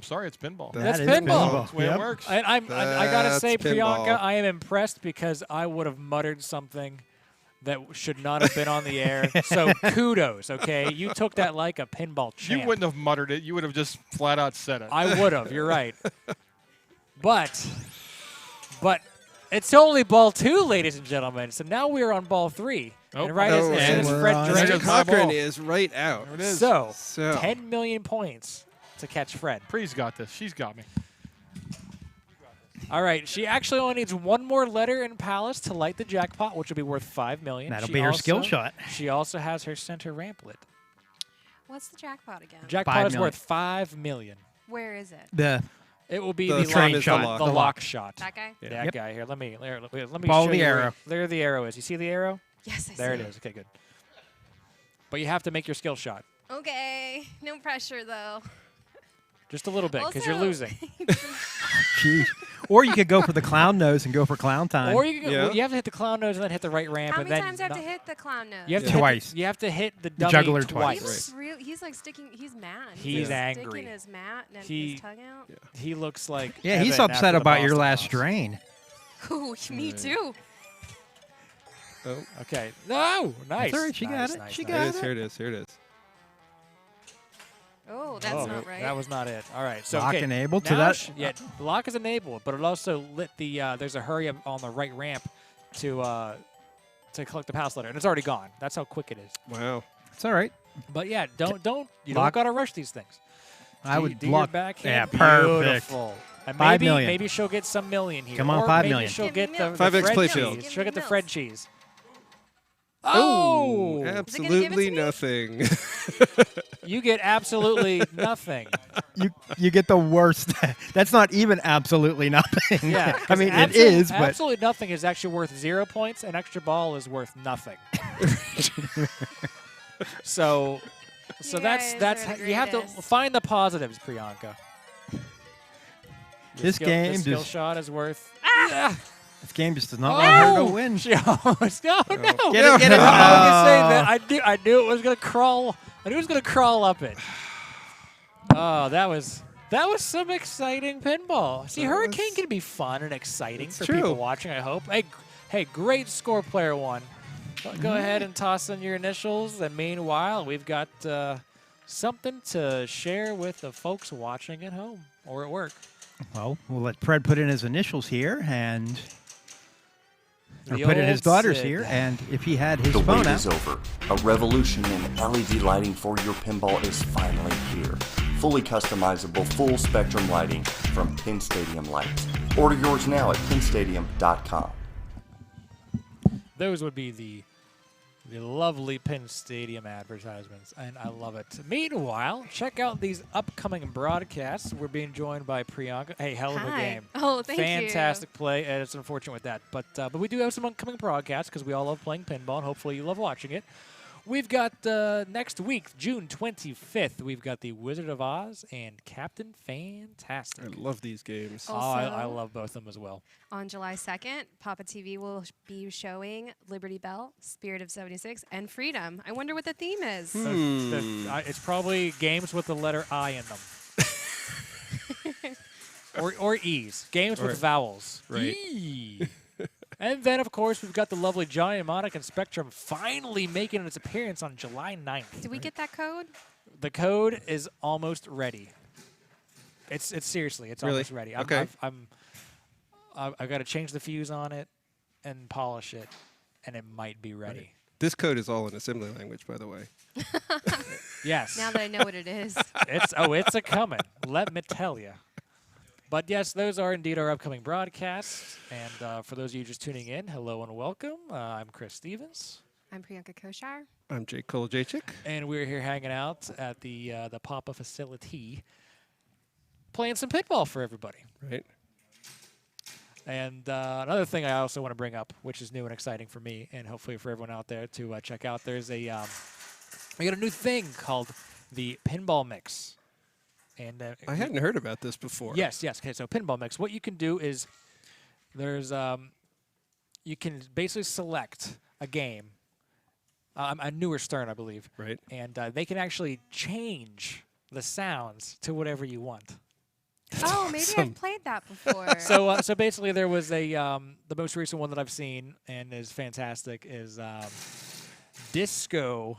sorry, it's pinball. That's is pinball. That's the way Yep. it works. And I gotta say, That's pinball. Priyanka, I am impressed because I would have muttered something that should not have been on the air. So kudos, okay? You took that like a pinball champ. You wouldn't have muttered it. You would have just flat out said it. I would have. You're right. But it's only ball 2, ladies and gentlemen. So now we're on ball 3. Oh, and right no, as and soon as we're Fred on- drains There Mr. goes my Cochran ball. is right out. There it is. So, So 10 million points to catch Fred. Pri's got this. She's got me. All right, she actually only needs one more letter in Palace to light the jackpot, which will be worth 5 million. That'll She be her also- skill shot. She also has her center ramp lit. What's the jackpot again? Jackpot 5 is million. worth 5 million. Where is it? The It will be The the, train lock is shot. the lock. The The lock lock. shot. That guy? Yeah. That Yep. guy here. Let me Follow show the you where- arrow. There the arrow is. You see the arrow? Yes, I There it see is. Okay, good. But you have to make your skill shot. Okay, no pressure though. Just a little bit, because you're Also- losing. Jeez. Or you could go for the clown nose and go for clown time. Or you, can, Yeah. well, you have to hit the clown nose and then hit the right ramp. How and many then times do I have to not- hit the clown nose? You have to Twice. you have to hit the dummy juggler He twice. looks real. He's like sticking. He's mad. He's angry. Sticking his mat and He- his tongue out. He looks like yeah, he's Evan upset after the about your Boston last loss. drain. Ooh, me too. Oh, Okay. No, nice. all right, she got Nice, it. nice, She nice. got here it it. is. Here it is. Here it is. No, that's not right. That was not it. All right. So Lock okay, enabled to now that? yeah, lock is enabled, but it also lit the. There's a hurry up on the right ramp to collect the pass letter, and it's already gone. That's how quick it is. Wow. It's all right. But yeah, you don't Lock- gotta rush these things. I would do lock. your backhand. Yeah, perfect. Beautiful. And 5 maybe, million. maybe she'll get some million here. Come on, or 5 maybe million. she'll Give get me the, milk. the 5X Fred playfield. cheese. Give She'll me get the milk. Fred cheese. Oh, Oh! it gonna give it absolutely to me? nothing. You get absolutely nothing. You get the worst. That's not even absolutely nothing. Yeah. I 'cause mean, it is, but absolutely nothing is actually worth 0 points. An extra ball is worth nothing. so You that's guys are the you have to greatest. find the positives, Priyanka. This game the skill just- shot is worth. this game just does not want her to win. She almost, no. Get it, get it. How can you say that? I knew it was gonna crawl. I knew it was gonna crawl up it. Oh, that was some exciting pinball. See, That Hurricane was- can be fun and exciting It's for true. people watching. I hope. Hey, great score, player one. Go ahead and toss in your initials. And meanwhile, we've got something to share with the folks watching at home or at work. Well, we'll let Fred put in his initials here, and or The put in his old daughter's Sid. here, and if he had his The phone wait out, is over. A revolution in LED lighting for your pinball is finally here. Fully customizable, full spectrum lighting from Pin Stadium Lights. Order yours now at pinstadium.com. Those would be the lovely Penn Stadium advertisements, and I love it. Meanwhile, check out these upcoming broadcasts. We're being joined by Priyanka. Hey, hell of a Hi. game. Oh, thank you. Fantastic play, and it's unfortunate with that. But we do have some upcoming broadcasts because we all love playing pinball, and hopefully you love watching it. We've got next week, June 25th, we've got the Wizard of Oz and Captain Fantastic. I love these games. Oh. I Also- love both of them as well. On July 2nd, Papa TV will be showing Liberty Bell, Spirit of 76, and Freedom. I wonder what the theme is. It's probably games with the letter I in them. or E's. Games Or- with vowels. right. E. And then, of course, we've got the lovely Johnny Mnemonic and Spectrum finally making its appearance on July 9th. Did we get that code? The code is almost ready. It's seriously, it's Really? almost ready. Okay. I've got to change the fuse on it and polish it, and it might be ready. This code is all in assembly language, by the way. Yes. Now that I know what it is. It's a coming. Let me tell you. But yes, those are indeed our upcoming broadcasts. And for those of you just tuning in, hello and welcome. I'm Chris Stevens, I'm Priyanka Koshar. I'm Jake Kolajczyk. and we're here hanging out at the Papa facility, playing some pinball for everybody. Right? And another thing I also want to bring up, which is new and exciting for me, and hopefully for everyone out there to check out, there's we got a new thing called the Pinball Mix. And I hadn't heard about this before. Yes. Okay, so Pinball Mix. What you can do is there's you can basically select a game, a newer Stern, I believe, Right? and they can actually change the sounds to whatever you want. Oh, maybe awesome. I've played that before. So basically, there was the most recent one that I've seen and is fantastic is Disco.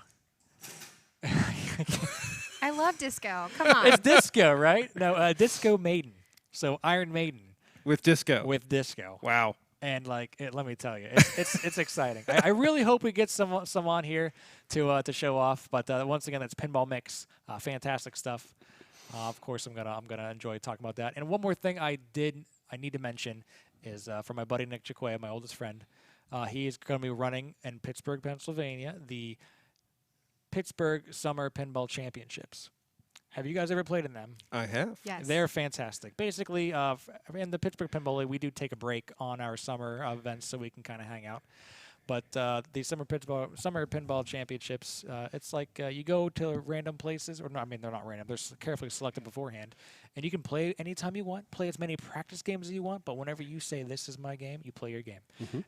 I love disco. Come on. It's Disco, right? No, Disco Maiden. So Iron Maiden With disco. with Disco. Wow. And let me tell you, it's exciting. I really hope we get some on here to show off. But once again, that's Pinball Mix, fantastic stuff. Of course, I'm gonna enjoy talking about that. And one more thing I need to mention is for my buddy Nick Chiquea, my oldest friend. He is going to be running in Pittsburgh, Pennsylvania, the Pittsburgh Summer Pinball Championships. Have you guys ever played in them? I have. Yes. They're fantastic. Basically, in the Pittsburgh Pinball League, we do take a break on our summer events so we can kind of hang out. But the Summer Pinball Championships, it's like you go to random places, or no, I mean, they're not random. They're carefully selected beforehand. And you can play anytime you want, play as many practice games as you want, but whenever you say, this is my game, you play your game.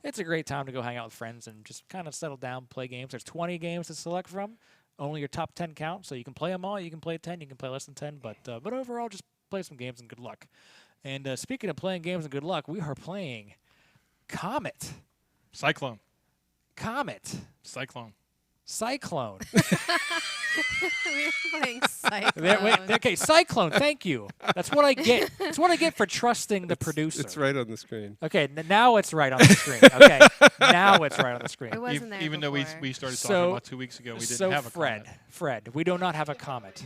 It's a great time to go hang out with friends and just kind of settle down, play games. There's 20 games to select from. Only your top 10 count, so you can play them all. You can play 10, you can play less than 10, but overall, just play some games and good luck. And speaking of playing games and good luck, we are playing Cyclone. Comet. Cyclone. Cyclone. We were playing Cyclone. Wait, okay, Cyclone. Thank you. That's what I get. That's what I get for trusting the producer. It's right on the screen. Okay, now it's right on the screen. Okay, now it's right on the screen. It wasn't there Even though before. we started So- talking about 2 weeks ago, we didn't So have a Fred, comment. Fred, we do not have a comment.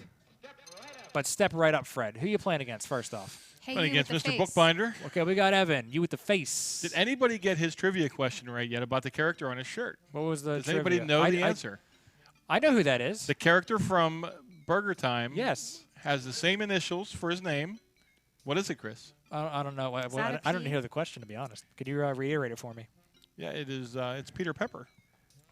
But step right up, Fred. Who you playing against first off? Hey, Playing you against with the Mr. face. Bookbinder. Okay, we got Evan. You with the face. Did anybody get his trivia question right yet about the character on his shirt? What was the Does anybody trivia? know the answer? I know who that is. The character from Burger Time Yes. has the same initials for his name. What is it, Chris? I don't know. Is that a I don't P? hear the question, to be honest. Could you reiterate it for me? Yeah, it is. It's Peter Pepper.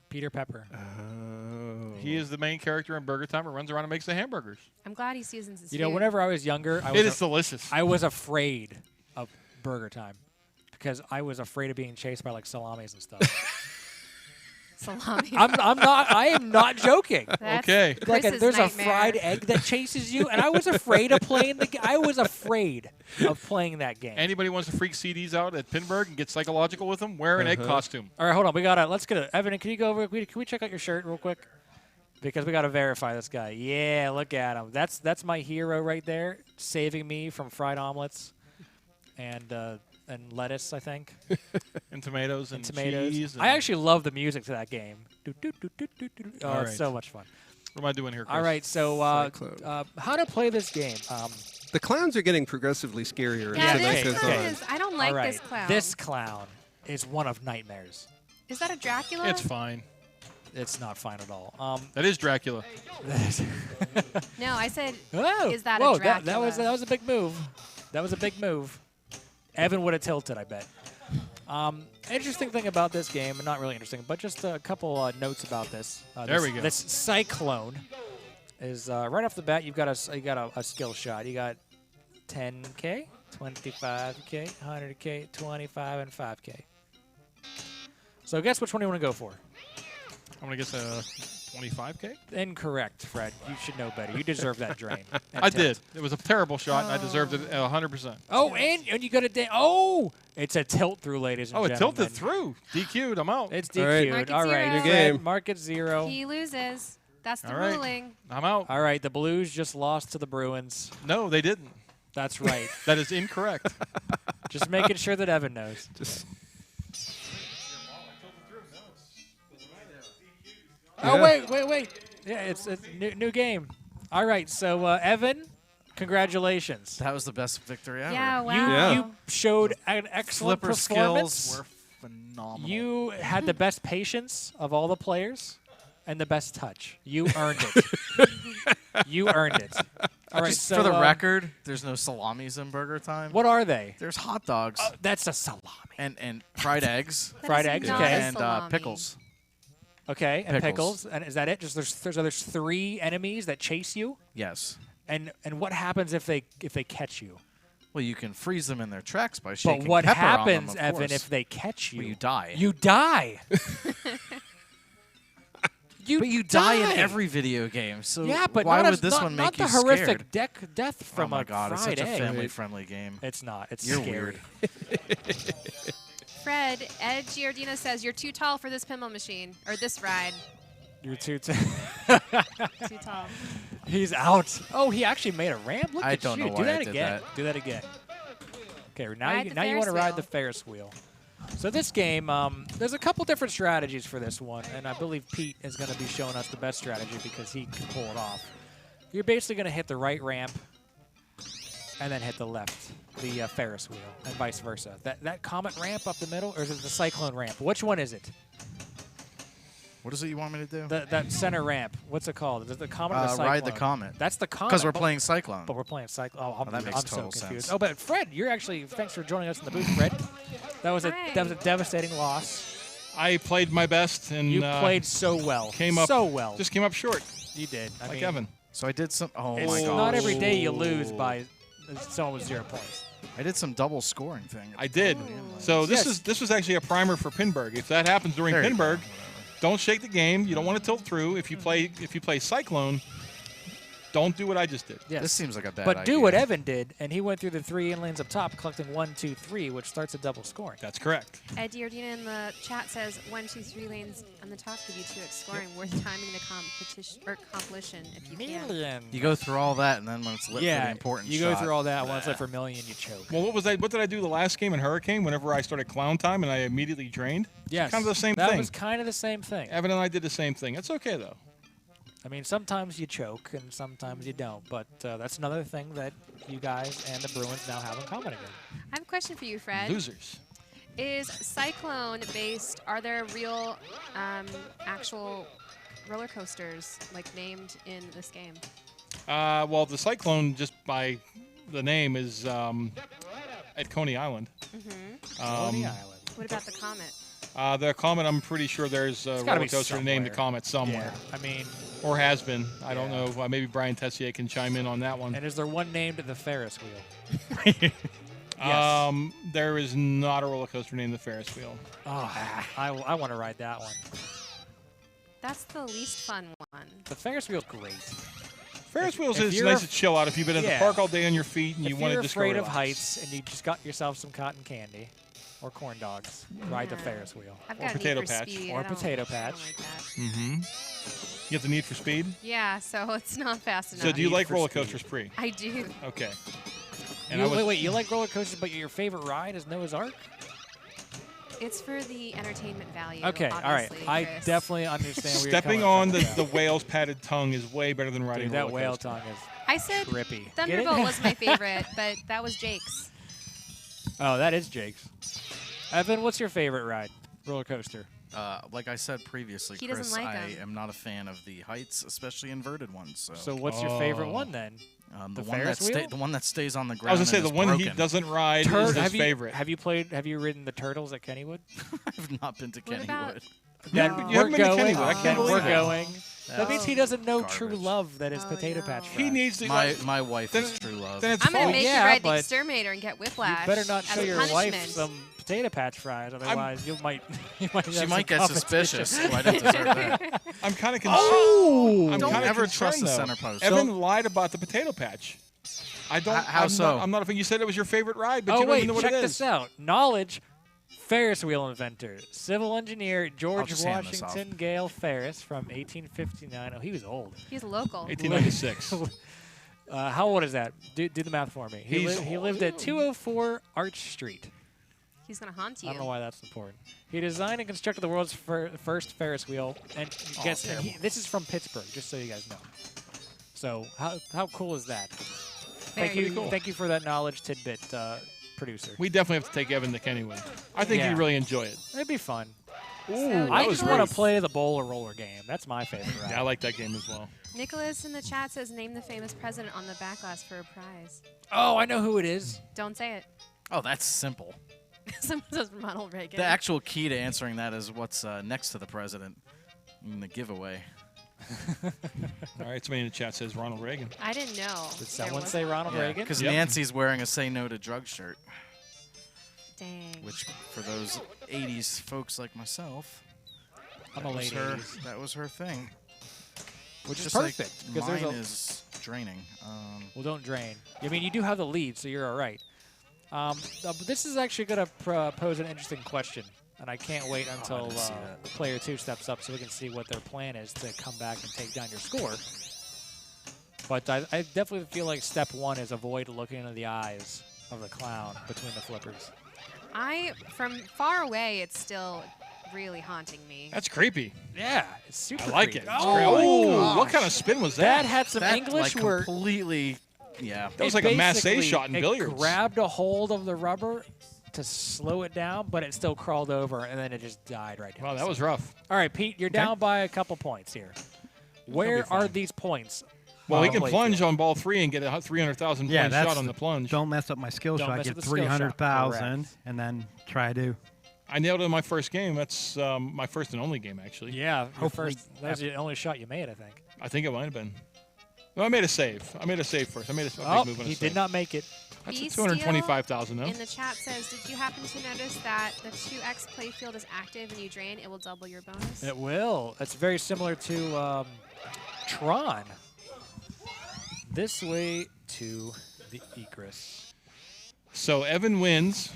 Peter Pepper. Oh. He is the main character in Burger Time and runs around and makes the hamburgers. I'm glad he seasons his You know, food. whenever I was younger, It is delicious. I was afraid of Burger Time because I was afraid of being chased by like salamis and stuff. Salami. I am not joking. That's Okay. Like Chris's there's nightmare. a fried egg that chases you, and I was afraid of playing I was afraid of playing that game. Anybody wants to freak CDs out at Pinburg and get psychological with them? Wear an egg costume. All right, hold on. Let's get it. Evan, can you go over? Can we check out your shirt real quick? Because we got to verify this guy. Yeah, look at him. That's my hero right there, saving me from fried omelets and lettuce, I think. And tomatoes and Tomatoes. cheese. I actually love the music to that game. Do, do, do, do, do, do. Oh, All it's right. so much fun. What am I doing here, Chris? All right, so Cyclone. how to play this game? The clowns are getting progressively scarier. Yeah, as the night this goes clown on. is. I don't like all right, this clown. This clown is one of nightmares. Is that a Dracula? It's fine. It's not fine at all. That is Dracula. No, I said. Whoa, Is that a whoa, that was Dracula? a big move. That was a big move. Evan would have tilted, I bet. Interesting thing about this game, not really interesting, but just a couple notes about this. There we go. This Cyclone is right off the bat. You got a skill shot. You got 10K, 25K, 100K, 25, and 5K. So guess which one you want to go for? I'm going to guess a 25K? Incorrect, Fred. You should know better. You deserve that drain. I did. It was a terrible shot, and I deserved it 100%. Oh, and you got a oh! It's a tilt through, ladies and Oh, it gentlemen. tilted through. DQ'd. I'm out. It's All right. DQ'd. Mark it All right, zero. New Fred, game. mark it 0. He loses. That's the All right. ruling. I'm out. All right, the Blues just lost to the Bruins. No, they didn't. That's right. That is incorrect. Just making sure that Evan knows. Just Oh, Yeah. wait. Yeah, it's a new game. All right, so Evan, congratulations. That was the best victory ever. Yeah, wow. Yeah. You showed an excellent Flipper performance. skills were phenomenal. You had the best patience of all the players and the best touch. You earned it. You earned it. All right, Just so for the record, there's no salamis in Burger Time. what are they? There's hot dogs That's a salami. and fried eggs That Fried is eggs, not okay. a and salami. pickles. Okay, and Pickles. pickles. And is that it? Just there's 3 enemies that chase you. Yes. And what happens if they catch you? Well, you can freeze them in their tracks by shaking But what pepper on them, happens, of Evan, course. if they catch you? Well, you die. You die. But you die in every video game, so Yeah, but why not would as, this not, one not make you the horrific scared? death from oh my a god, it's fried such a egg. family-friendly game. It's not. It's You're scary. weird. Fred, Ed Giardino says you're too tall for this pinball machine or this ride. You're too. Too tall. He's out. Oh, he actually made a ramp. Look I at don't you. know Do why that I did again. that. Do that again. Okay, now Ride you the now you want to Ferris ride the wheel. Ferris wheel. So this game, there's a couple different strategies for this one, and I believe Pete is going to be showing us the best strategy because he can pull it off. You're basically going to hit the right ramp and then hit the left, the Ferris wheel, and vice versa. That comet ramp up the middle, or is it the cyclone ramp? Which one is it? What is it you want me to do? That center ramp. What's it called? Is it the comet or the cyclone? Ride the Comet. That's the comet. Because we're but- playing Cyclone. But we're playing cyclone. Oh, that makes I'm so total confused. sense. Oh, but Fred, you're actually. Thanks for joining us in the booth, Fred. That was a Hi. devastating loss. I played my best and You played so well. came up so well. Just came up short, you did. I like mean, Evan. So I did some. Oh It's my god! not every day you lose by someone with 0 points. I did some double scoring thing. I did. So Yes. this was actually a primer for Pinburg. If that happens during There you go. Pinburg, don't shake the game. You don't want to tilt through. If you play Cyclone, Don't do what I just did. Yes. This seems like a bad But idea. do what Evan did, and he went through the 3 in-lanes up top, collecting 1, 2, 3, which starts a double scoring. That's correct. Ed Diordina in the chat says 1, 2, 3 lanes on the top give you 2x scoring. Worth timing the competition or completion if you can. Million. You go through all that, and then when it's lit for Yeah, the important you shot, go through all that. Once left for million, you choke. Well, what did I do the last game in Hurricane? Whenever I started clown time and I immediately drained. Yes. Kind of the same that thing. was kind of the same thing. Evan and I did the same thing. It's okay though. I mean, sometimes you choke and sometimes you don't, but that's another thing that you guys and the Bruins now have in common again. I have a question for you, Fred. Losers. Is Cyclone based? Are there real, actual roller coasters like named in this game? Well, the Cyclone, just by the name, is at Coney Island. Coney Island. What about the Comet? The Comet, I'm pretty sure there's a gotta roller be coaster named the somewhere. Comet somewhere. Yeah, I mean, Or has been. I don't Yeah. know. Maybe Brian Tessier can chime in on that one. and is there one named the Ferris wheel? Yes. There is not a roller coaster named the Ferris wheel. Oh, I want to ride that one. That's the least fun one. The Ferris wheel's great. Ferris wheels if is you're nice af- to chill out if you've been at Yeah. the park all day on your feet and you If want to you're just afraid go of relax. heights and you just got yourself some cotton candy or corn dogs, ride the Yeah. Ferris wheel. I've Or got Potato Need for Patch. Speed. Or I don't- Potato I don't Patch. like that. Mm-hmm. You get the Need for Speed. Yeah, so it's not fast enough. So do you Need like for roller Speed. coasters pre? I do. Okay. Wait, you like roller coasters, but your favorite ride is Noah's Ark? It's for the entertainment value. Okay, all right. obviously, I Chris. definitely understand where Stepping you're on coming the, from. the whale's padded tongue is way better than riding Dude, a that roller whale coaster. tongue is I said trippy. Get it? Thunderbolt was my favorite, but that was Jake's. Oh, that is Jake's. Evan, what's your favorite ride? Roller coaster. Like I said previously, He doesn't Chris, like I 'em. am not a fan of the heights, especially inverted ones. So what's your favorite Oh. one then? the the one Ferris that wheel? the one that stays on the I ground. was gonna say and the is one he broken. doesn't ride is his have favorite. Have you ridden the turtles at Kennywood? I've not been to What Kennywood. about- Then No. You we're haven't been to going. Kennywood. I can't Then believe we're that. going. That That's means he doesn't know true garbage. love that is Oh, Potato no. Patch. He Fries. needs to. My wife Then- is true love. then it's I'm gonna fine. make yeah, you ride the but Exterminator and get whiplash. You better not as show a your punishment. wife some potato patch fries, otherwise you might. You might She have might some get suspicious. competition. So I didn't deserve that. I'm kind of concerned. Oh! I'm Don't kinda ever concerned, trust the though. center post. Evan lied about the potato patch. I don't. How I'm so? Not, I'm not a fan. You said it was your favorite ride, but Oh you don't wait, even know what check it is. this out. Knowledge. Ferris wheel inventor, civil engineer George just hand this Washington Gale Ferris from 1859. Oh, he was old. He's local. 1896. How old is that? Do the math for me. He lived at 204 Arch Street. He's gonna haunt I you. don't know why that's important. He designed and constructed the world's first Ferris wheel, and guess this is from Pittsburgh, just so you guys know. So how cool is that? Thank Very you, cool. thank you for that knowledge tidbit, producer. We definitely have to take Evan to Kennywood. I think Yeah. he'd really enjoy it. It'd be fun. So I was just want Nicholas, to play the bowler roller game. That's my favorite. Ride. Yeah, I like that game as well. Nicholas in the chat says, "Name the famous president on the backlash for a prize." Oh, I know who it is. Don't say it. Oh, that's simple. Someone says Ronald Reagan. The actual key to answering that is what's next to the president in the giveaway. All right, somebody in the chat says Ronald Reagan. I didn't know. Did there someone was say one. Ronald Reagan? Because Yep. Nancy's wearing a "Say No to Drugs" shirt, Dang. which for those '80s folks like myself, I'm a was lady, her, that was her thing. which is Just perfect. Like because there's mine a, is draining. well, don't drain. I mean, you do have the lead, so you're all right. But this is actually going to pose an interesting question, and I can't wait until didn't see that. player 2 steps up so we can see what their plan is to come back and take down your score. But I definitely feel like step 1 is avoid looking into the eyes of the clown between the flippers. From far away, it's still really haunting me. That's creepy. Yeah, it's super I like creepy. it. It's great. Oh, what kind of spin was That that? had some That English like where completely, yeah. That was it like a masse basically- shot in billiards. It grabbed a hold of the rubber to slow it down, but it still crawled over, and then it just died right down. Wow, the that was center. rough. All right, Pete, you're down by a couple points here. Where are fine. these points? Well, on he the can playfield? plunge on ball 3 and get a 300,000 Yeah, point that's shot on the plunge. Don't mess up my skill Don't shot. mess Get up the skill shot, 300,000 correct. and then try to. I nailed it in my first game. That's my first and only game, actually. Yeah, your Hopefully- first. That was the only shot you made, I think. I think it might have been. No, I made a save. I made a save first. I made a big Oh, move on a he save. did not make it. That's Be a 225,000 though. In the chat says, "Did you happen to notice that the 2x playfield is active and you drain? It will double your bonus." It will. It's very similar to Tron. this way to the egress. So Evan wins.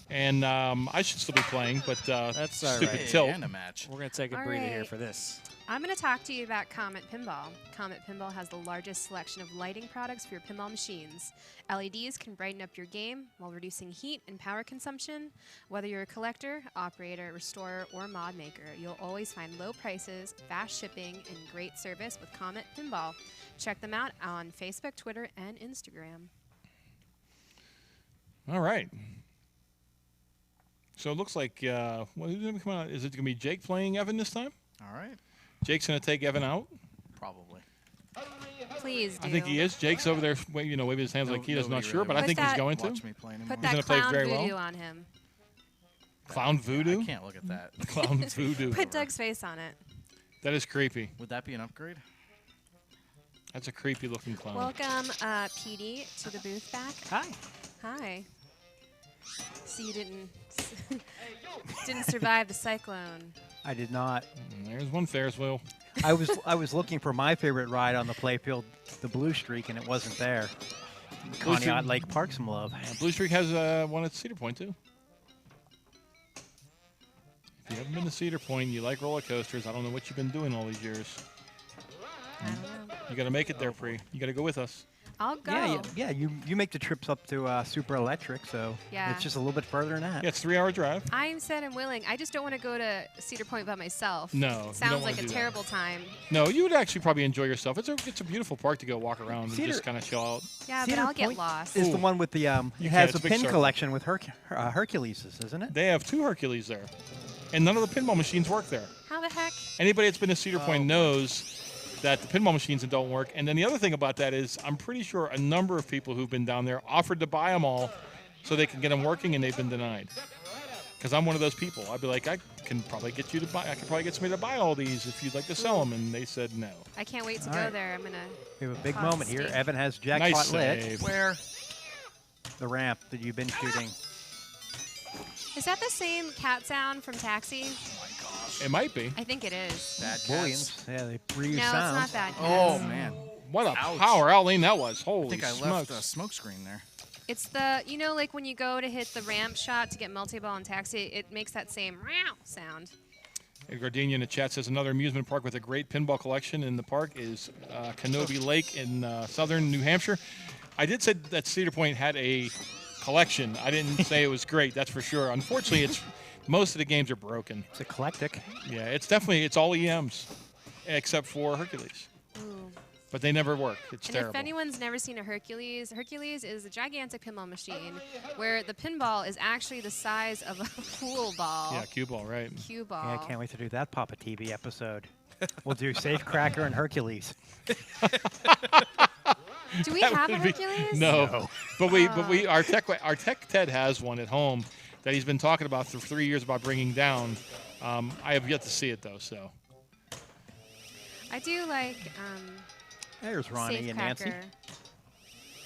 And I should still be playing, but That's all stupid right. tilt. And a match. We're going to take a All breather here right. for this. I'm going to talk to you about Comet Pinball. Comet Pinball has the largest selection of lighting products for your pinball machines. LEDs can brighten up your game while reducing heat and power consumption. Whether you're a collector, operator, restorer, or mod maker, you'll always find low prices, fast shipping, and great service with Comet Pinball. Check them out on Facebook, Twitter, and Instagram. All right. So it looks like, who's going to come out? Is it going to be Jake playing Evan this time? All right. Jake's going to take Evan out. Probably. Please do. I think he is. Jake's over there, waving his hands like he is not Nobody sure, really but I Put think he's that- going to. Watch me play anymore. Put He's that gonna play clown very voodoo well. on him. Clown voodoo? I can't look at that. Clown voodoo. Put Doug's face on it. That is creepy. Would that be an upgrade? That's a creepy looking clown. Welcome, PD, to the booth back. Hi. Hi. So you didn't survive the cyclone. I did not. There's one Ferris wheel. I was looking for my favorite ride on the playfield, the Blue Streak, and it wasn't there. Blue Streak- Conneaut Lake Park some love. Blue Streak has one at Cedar Point, too. If you haven't been to Cedar Point, you like roller coasters, I don't know what you've been doing all these years. I don't know. You got to make it there, Pri. You got to go with us. I'll go. Yeah, you make the trips up to Super Electric, so Yeah. it's just a little bit further than that. Yeah, it's a 3-hour drive. I'm said I'm willing. I just don't want to go to Cedar Point by myself. No, you don't Sounds wanna like a do that. terrible time. No, you would actually probably enjoy yourself. It's a beautiful park to go walk around and Cedar- just kind of chill out. Yeah, Cedar but I'll get Point lost. Is the Ooh. one with the You it has can, a it's a big pin circle. collection with Herculeses, isn't it? They have 2 Hercules there, and none of the pinball machines work there. How the heck? Anybody that's been to Cedar Point knows that the pinball machines don't work. And then the other thing about that is I'm pretty sure a number of people who've been down there offered to buy them all so they can get them working, and they've been denied. Because I'm one of those people. I'd be like, I can probably get you to buy. I could probably get somebody to buy all these if you'd like to sell them. And they said no. I can't wait to All go right. there. I'm gonna. We have a big Pause moment here. Steve. Evan has Nice jackpot lit. save. Where? The ramp that you've been shooting. Is that the same cat sound from Taxi? It might be. I think it is. Bad cats. Williams. Yeah, they reuse No, sounds. it's not that. Oh, Cats. man. What a Ouch. power outline that was. I Holy think I smokes. left a smoke screen there. It's the like when you go to hit the ramp shot to get multi-ball and Taxi, it makes that same meow sound. Gardenia in the chat says another amusement park with a great pinball collection in the park is Kenobi Lake in southern New Hampshire. I did say that Cedar Point had a collection. I didn't say it was great, that's for sure. Unfortunately, it's most of the games are broken. It's eclectic. Yeah, it's all EMs except for Hercules. Ooh. But they never work. It's And terrible. if anyone's never seen a Hercules, Hercules is a gigantic pinball machine where the pinball is actually the size of a pool ball. Yeah, cue ball, right. Cue ball. Yeah, I can't wait to do that Papa TV episode. We'll do Safecracker and Hercules. Do we That have a would be- Hercules? No. But our tech Ted has one at home that he's been talking about for 3 years about bringing down. I have yet to see it though, so. I do like There's Ronnie and Nancy. Safecracker.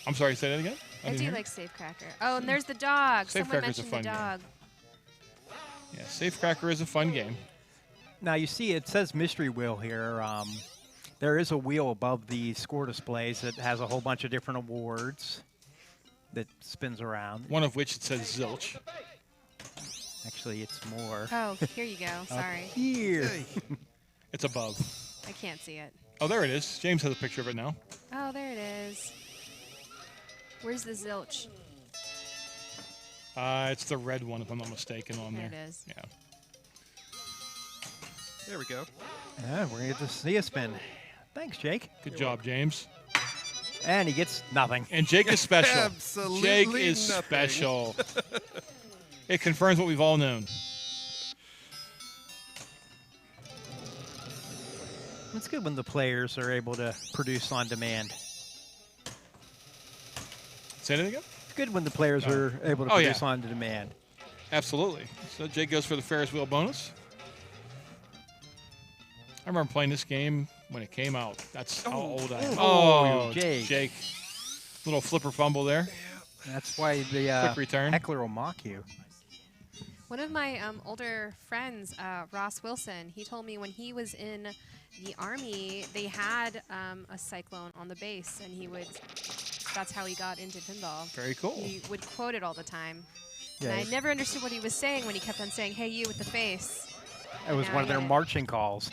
I'm sorry, say that again? I didn't do hear. like Safecracker. Oh, and there's the dog. Someone Safecracker's a mentioned the fun game. dog. Yeah, Safecracker is a fun game. Now you see it says Mystery Wheel here. There is a wheel above the score displays that has a whole bunch of different awards that spins around. One of which it says Zilch. Actually, it's more. Oh, here you go. Sorry. Here. It's above. I can't see it. Oh, there it is. James has a picture of it now. Oh, there it is. Where's the zilch? It's the red one, if I'm not mistaken, on There there. it is. Yeah. There we go. Yeah, we're going to get to see a spin. Thanks, Jake. Good job, James. And he gets nothing. And Jake is special. Absolutely Jake is nothing. special. It confirms what we've all known. It's good when the players are able to produce on demand. Say that again? It's good when the players are able to Oh, yeah. produce on demand. Absolutely. So Jake goes for the Ferris wheel bonus. I remember playing this game when it came out. That's how old I am. Oh, Jake. Little flipper fumble there. That's why the Quick return. heckler will mock you. One of my older friends, Ross Wilson, he told me when he was in the Army, they had a Cyclone on the base, and that's how he got into pinball. Very cool. He would quote it all the time. Yeah, And I never understood what he was saying when he kept on saying, "Hey, you with the face." it was Now one I of their get it. marching calls.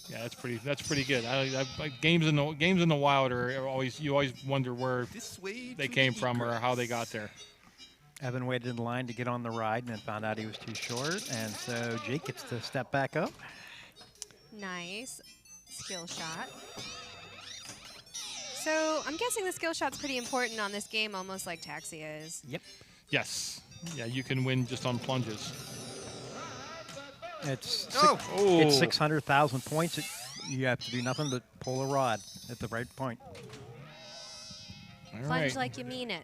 Yeah, that's pretty good. Games in the wild are you always wonder where This way they to came the from or egress. how they got there. Evan waited in line to get on the ride and then found out he was too short, and so Jake gets to step back up. Nice skill shot. So I'm guessing the skill shot's pretty important on this game, almost like Taxi is. Yep. Yes. Yeah, you can win just on plunges. It's Oh. it's 600,000 points. You have to do nothing but pull a rod at the right point. All Plunge right. like you mean it.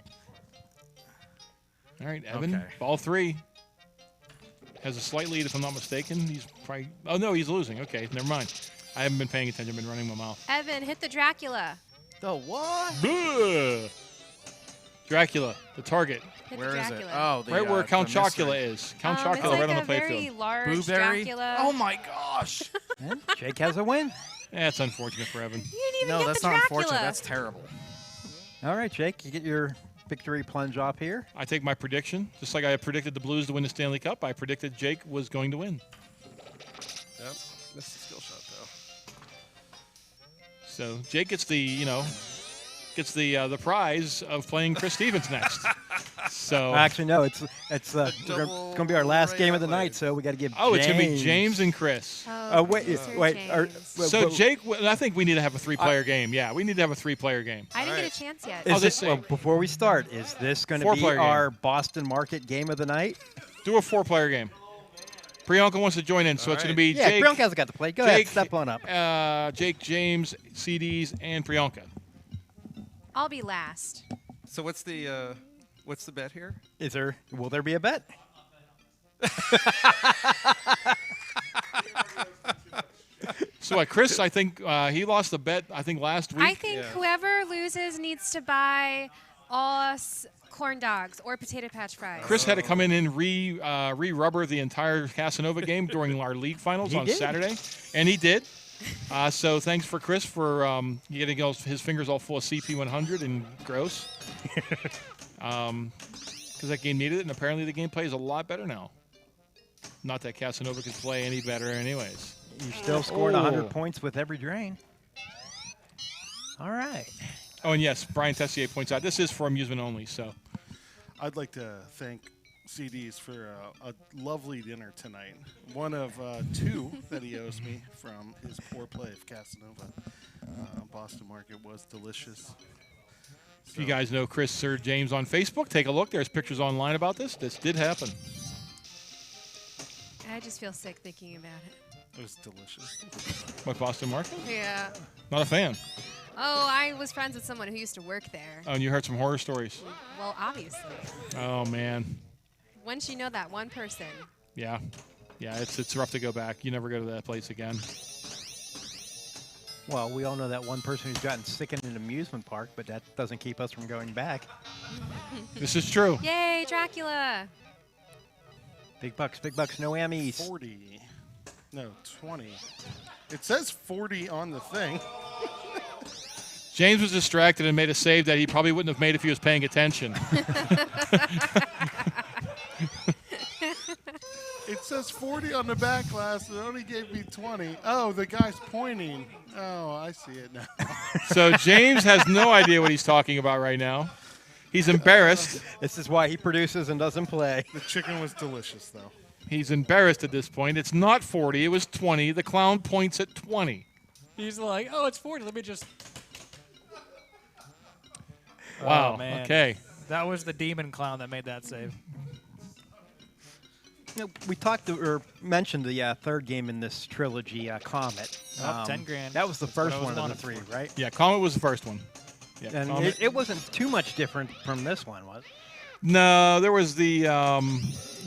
All right, Evan. Okay. Ball 3. Has a slight lead, if I'm not mistaken. He's probably. Oh no, he's losing. Okay, never mind. I haven't been paying attention. I've been running my mouth. Evan, hit the Dracula. The what? Ugh. Dracula, the target, Hit Where the is it? Dracula. Oh, the, right where the Count Chocula mystery. is. Count It's Chocula like right on a the very playfield. large Blueberry? Dracula. Oh my gosh! And Jake has a win. That's unfortunate for Evan. You didn't even No, get that's the not Dracula. unfortunate. That's terrible. All right, Jake, you get your victory plunge off here. I take my prediction. Just like I predicted the Blues to win the Stanley Cup, I predicted Jake was going to win. Yep. Missed the skill shot though. So Jake gets the prize of playing Chris Stevens next. So Actually, no, it's going double to be our last ray game of the outlet. night, so we got to give. it's going to be James and Chris. Oh, Wait, Mr. wait. James. So Jake, I think we need to have a 3-player game. Yeah, we need to have a 3-player game. I didn't Alright. get a chance yet. Is I'll this, just say- well, before we start, is this going to be 4-player game. our Boston Market game of the night? Do a 4-player game. Priyanka wants to join in, so it's going to be Yeah, Jake, Priyanka's got to play. Go ahead, step on up. Jake, James, CDs, and Priyanka. I'll be last. So what's the bet here? Will there be a bet? So Chris, I think he lost the bet. I think last week. I think whoever loses needs to buy us corn dogs or potato patch fries. Chris had to come in and re-rubber the entire Casanova game during our league finals He on did. Saturday, and he did. So thanks for Chris for getting his fingers all full of CP100 and gross. Because that game needed it, and apparently the gameplay is a lot better now. Not that Casanova could play any better anyways. You still scored 100 Oh. points with every drain. All right. Oh, and yes, Brian Tessier points out this is for amusement only. So I'd like to thank CDs for a lovely dinner tonight. One of 2 that he owes me from his poor play of Casanova. Boston Market was delicious. if you guys know Chris or James on Facebook, take a look. There's pictures online about this. This did happen. I just feel sick thinking about it. It was delicious. What, Boston Market? Yeah. Not a fan. Oh, I was friends with someone who used to work there. Oh, and you heard some horror stories. Well, obviously. Oh man. Once you know that one person. Yeah. Yeah, it's rough to go back. You never go to that place again. Well, we all know that one person who's gotten sick in an amusement park, but that doesn't keep us from going back. This is true. Yay, Dracula! Big bucks, no Emmys. 40. No, 20. It says 40 on the thing. James was distracted and made a save that he probably wouldn't have made if he was paying attention. It says 40 on the back glass. It only gave me 20. Oh, the guy's pointing. Oh, I see it now. So James has no idea what he's talking about right now. He's embarrassed. This is why he produces and doesn't play. The chicken was delicious, though. He's embarrassed at this point. It's not 40. It was 20. The clown points at 20. He's like, oh, it's 40. Let me just. Wow. Oh, man. Okay. That was the demon clown that made that save. You know, we talked or mentioned the third game in this trilogy, Comet. Oh, 10 grand. That was the That's what first I was one of the wanting 3, for. right? Yeah, Comet was the first one. Yeah, And Comet. it wasn't too much different from this one, was it? No, there was the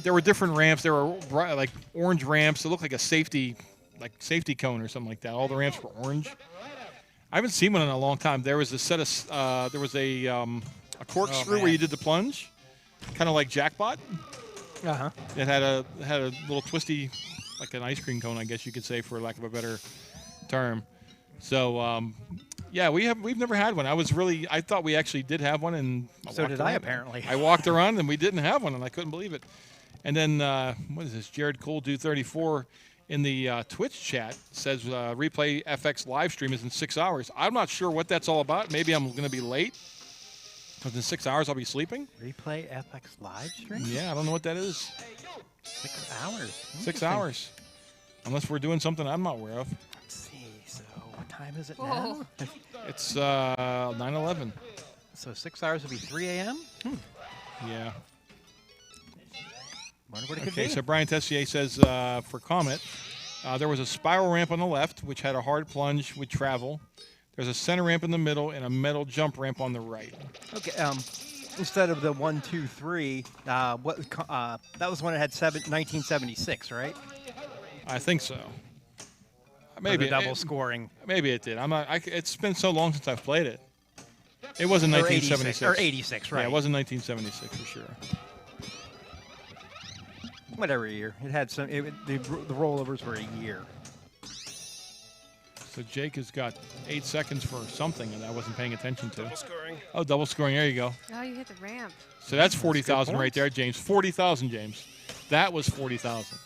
there were different ramps. There were like orange ramps. It looked like a safety cone or something like that. All the ramps were orange. I haven't seen one in a long time. There was a set of there was a corkscrew where you did the plunge, kind of like Jackpot. Uh-huh. It had a little twisty like an ice cream cone, I guess you could say, for lack of a better term. So yeah, we've never had one. I thought we actually did have one, and So did I, apparently. I walked around and we didn't have one, and I couldn't believe it. And then what is this? Jared Cole do 34 in the Twitch chat says Replay FX live stream is in 6 hours. I'm not sure what that's all about. Maybe I'm going to be late because in 6 hours I'll be sleeping. Replay FX live stream? Yeah, I don't know what that is. 6 hours. 6 hours. Unless we're doing something I'm not aware of. Let's see. So what time is it Whoa. now? It's 9/11. So 6 hours would be 3 a.m.? Yeah. Wonder what it could Okay, be. so Brian Tessier says for Comet, there was a spiral ramp on the left, which had a hard plunge with travel. There's a center ramp in the middle and a metal jump ramp on the right. Okay, instead of the 1, 2, 3, that was when it had 1976, right? I think so. Or Maybe the double scoring. Maybe it did. I'm not. It's been so long since I've played it. It wasn't Or 1976. 86, or 86, right? Yeah, it wasn't 1976 for sure. Whatever year. It had some. The rollovers were a year. So Jake has got 8 seconds for something, and I wasn't paying attention to. Double scoring. Oh, double scoring. There you go. Oh, you hit the ramp. So that's 40,000 right points. there, James. 40,000, James. That was 40,000.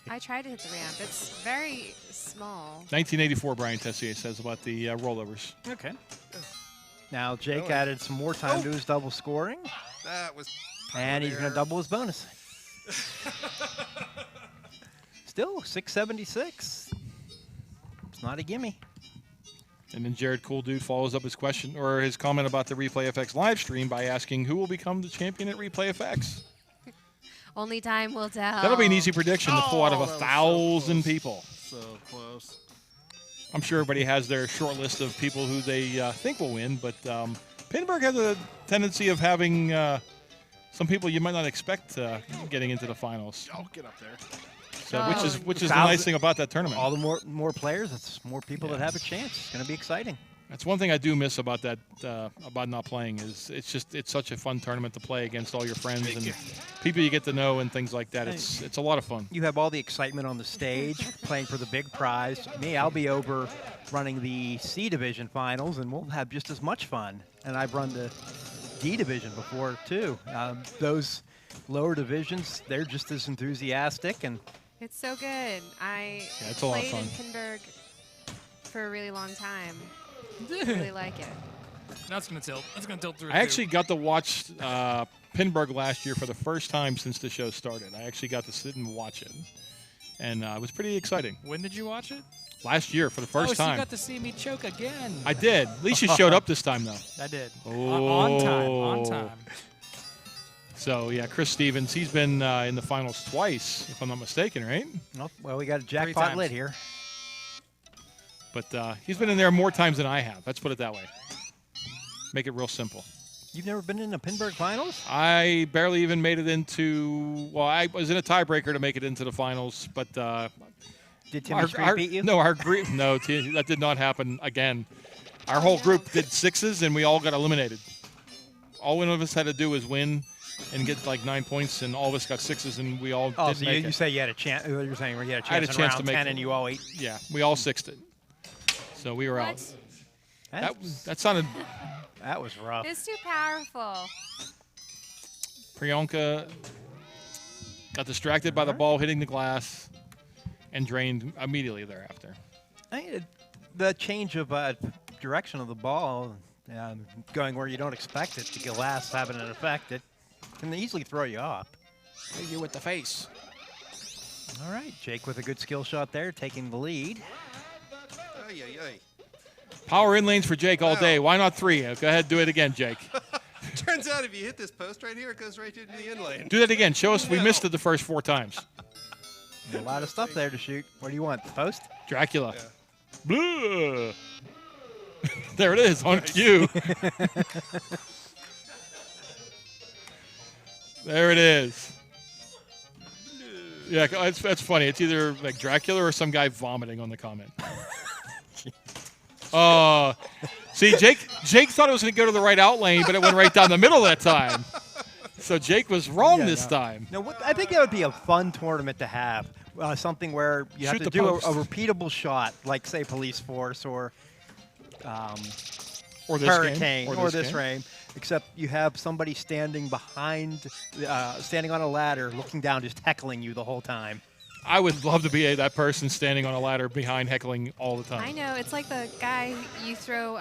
I tried to hit the ramp. It's very small. 1984, Brian Tessier says about the rollovers. Okay. Now Jake added some more time to his double scoring, That was. and he's going to double his bonus. Still 676. It's not a gimme. And then Jared Cool Dude follows up his question or his comment about the Replay FX live stream by asking who will become the champion at Replay FX. Only time will tell. That'll be an easy prediction to pull out of Oh, that was so 1,000 close. people. So close. I'm sure everybody has their short list of people who they think will win, but Pinburg has a tendency of having some people you might not expect getting into the finals. Oh, get up there. So, which is the 1,000 nice thing about that tournament. All the more players, it's more people that have a chance. It's going to be exciting. That's one thing I do miss about that about not playing is it's such a fun tournament to play against all your friends and people you get to know and things like that. It's a lot of fun. You have all the excitement on the stage, playing for the big prize. Me, I'll be over running the C Division finals, and we'll have just as much fun. And I've run the D Division before, too. Those lower divisions, they're just as enthusiastic. And It's so good. I it's a lot of played in fun. Pinburg for a really long time. Really like it. That's gonna tilt. That's gonna tilt through. I actually got to watch Pinburg last year for the first time since the show started. I actually got to sit and watch it, and it was pretty exciting. When did you watch it? Last year for the first So you time. got to see me choke again. I did. At least you showed up this time, though. I did. On time. Oh. On time. So, yeah, Chris Stevens, he's been in the finals twice, if I'm not mistaken, right? Well, we got a jackpot times. lid here. But he's been in there more times than I have. Let's put it that way. Make it real simple. You've never been in the Pinburg finals? I barely even made it into, well, I was in a tiebreaker to make it into the finals, but Did Timmy Street beat you? No, our group, no, that did not happen again. Our whole group did sixes, and we all got eliminated. All one of us had to do was win and get like 9 points, and all of us got sixes, and we all Oh, didn't so make you it. say you had a chance. You're saying you had a chance, I had a in chance round to make 10 it. and you all ate. Yeah, we all sixed it. So we were out. That sounded. That was rough. It's too powerful. Priyanka got distracted by the ball hitting the glass and drained immediately thereafter. The change of direction of the ball, going where you don't expect it, the glass having an effect, it can easily throw you off. Hit you with the face. All right, Jake with a good skill shot there, taking the lead. Ay, ay, ay. Power in lanes for Jake all day. Why not three? Go ahead, do it again, Jake. Turns out if you hit this post right here, it goes right into the in lane. Do that again. Show us we missed it the first 4 times. A lot of stuff there to shoot. What do you want, the post? Dracula. Blah. There it is on cue. There it is. Yeah, that's funny. It's either like Dracula or some guy vomiting on the comment. See, Jake thought it was going to go to the right out lane, but it went right down the middle that time. So Jake was wrong this time. No, I think that would be a fun tournament to have, something where you have Shoot to the do post. a repeatable shot, like say Police Force or Or this Hurricane game. or this game, except you have somebody standing behind, standing on a ladder, looking down, just heckling you the whole time. I would love to be that person standing on a ladder behind heckling all the time. I know. It's like the guy you throw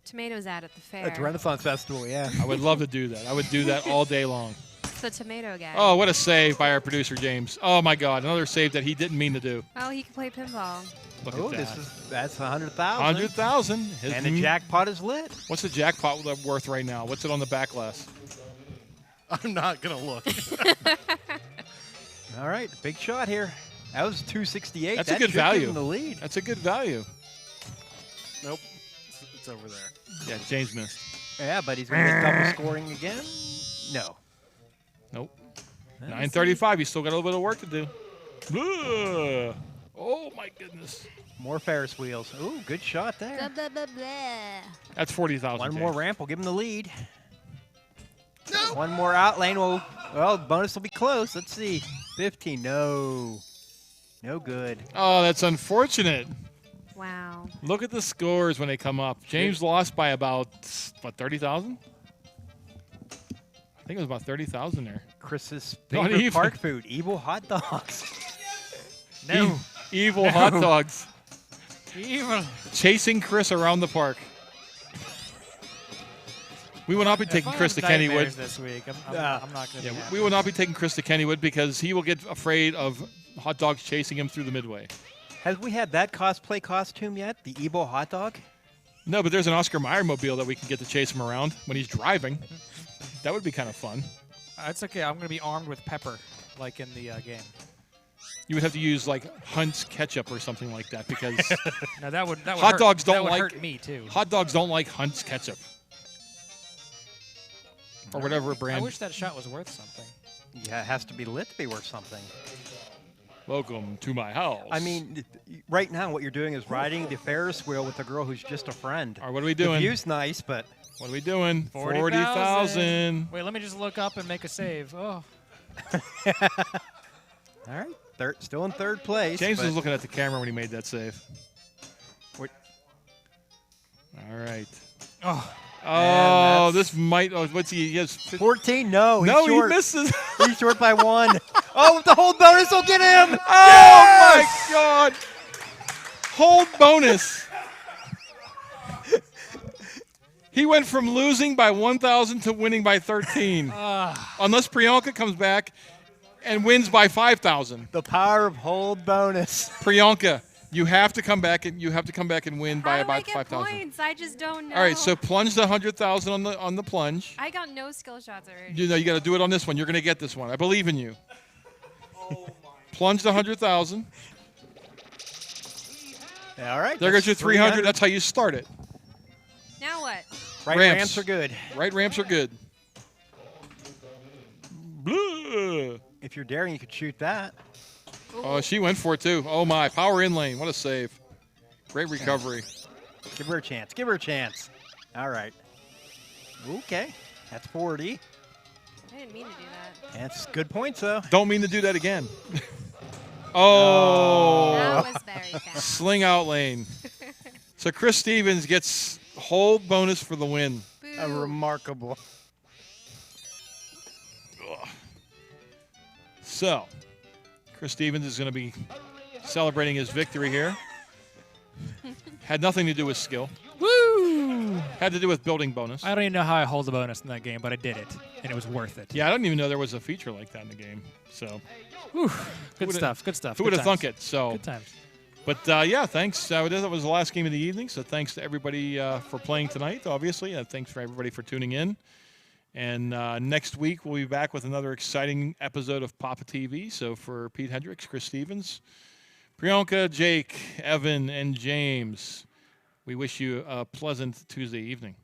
tomatoes at the fair. At the Renaissance Festival, yeah. I would love to do that. I would do that all day long. It's the tomato guy. Oh, what a save by our producer, James. Oh, my God. Another save that he didn't mean to do. Oh, he can play pinball. Look Oh, at that. that's 100,000. 100,000. And the jackpot is lit. What's the jackpot worth right now? What's it on the back glass? I'm not gonna look. All right, big shot here. That was 268. That's That a good should give value. him the lead. That's a good value. Nope. It's over there. Yeah, James missed. Yeah, but he's going to get double scoring again. No. Nope. 9:35. You still got a little bit of work to do. Ugh. Oh, my goodness. More Ferris wheels. Ooh, good shot there. Blah, blah, blah, blah. That's 40,000. One more ramp will give him the lead. No. One more out lane will, well, bonus will be close. Let's see. 15. No. No good. Oh, that's unfortunate. Wow. Look at the scores when they come up. James lost by about, what, 30,000? I think it was about 30,000 there. Chris's Not favorite even. park food, evil hot dogs. No. Evil hot dogs. Evil. Chasing Chris around the park. We will not be taking Chris to Kennywood. this week. I'm not going to. Yeah, we will not be taking Chris to Kennywood because he will get afraid of hot dogs chasing him through the midway. Have we had that cosplay costume yet? The Ebo hot dog? No, but there's an Oscar Mayer mobile that we can get to chase him around when he's driving. That would be kind of fun. It's okay. I'm going to be armed with pepper, like in the game. You would have to use like Hunt's ketchup or something like that because No, that would hot hurt. dogs That don't would like hurt me too. hot dogs don't like Hunt's ketchup or whatever I brand. wish that shot was worth something. Yeah, it has to be lit to be worth something. Welcome to my house. I mean, right now what you're doing is riding the Ferris wheel with a girl who's just a friend. All right, what are we The doing? view's nice, but What are we doing? 40,000. Wait, let me just look up and make a save. Oh, all right, still in third place. James but was looking at the camera when he made that save. What- All right. oh, Oh, that's- this might. Oh, what's he has? 14. No, he's No, short. he misses. He's short by 1. Oh, the whole bonus will get him. Oh my God! Hold bonus. He went from losing by 1,000 to winning by 13. Unless Priyanka comes back and wins by 5,000. The power of hold bonus. Priyanka, you have to come back and win by How do I about get 5,000. points? I just don't know. All right, so plunge the 100,000 on the plunge. I got no skill shots already. You know you got to do it on this one. You're going to get this one. I believe in you. Plunge the 100,000. All right. There goes your 300. That's how you start it. Now what? Right ramps. ramps are good. Right ramps are good. Blah. If you're daring, you could shoot that. Oh, she went for it too. Oh my, power in lane. What a save. Great recovery. Give her a chance. Give her a chance. All right. Okay. That's 40. I didn't mean to do that. That's good points, though. Don't mean to do that again. Oh. That was very fast. Sling out lane. So Chris Stevens gets whole bonus for the win. A Boo. remarkable. So Chris Stevens is going to be celebrating his victory here. Had nothing to do with skill. woo! Had to do with building bonus. I don't even know how I hold the bonus in that game, but I did it, and it was worth it. Yeah, I didn't even know there was a feature like that in the game. So Whew. Good would've- stuff. Good stuff. who Good would have times. thunk it? So, Good times. but yeah, thanks. That was the last game of the evening. So thanks to everybody for playing tonight. Obviously, thanks for everybody for tuning in. And next week we'll be back with another exciting episode of Papa TV. So for Pete Hendricks, Chris Stevens, Priyanka, Jake, Evan, and James, we wish you a pleasant Tuesday evening.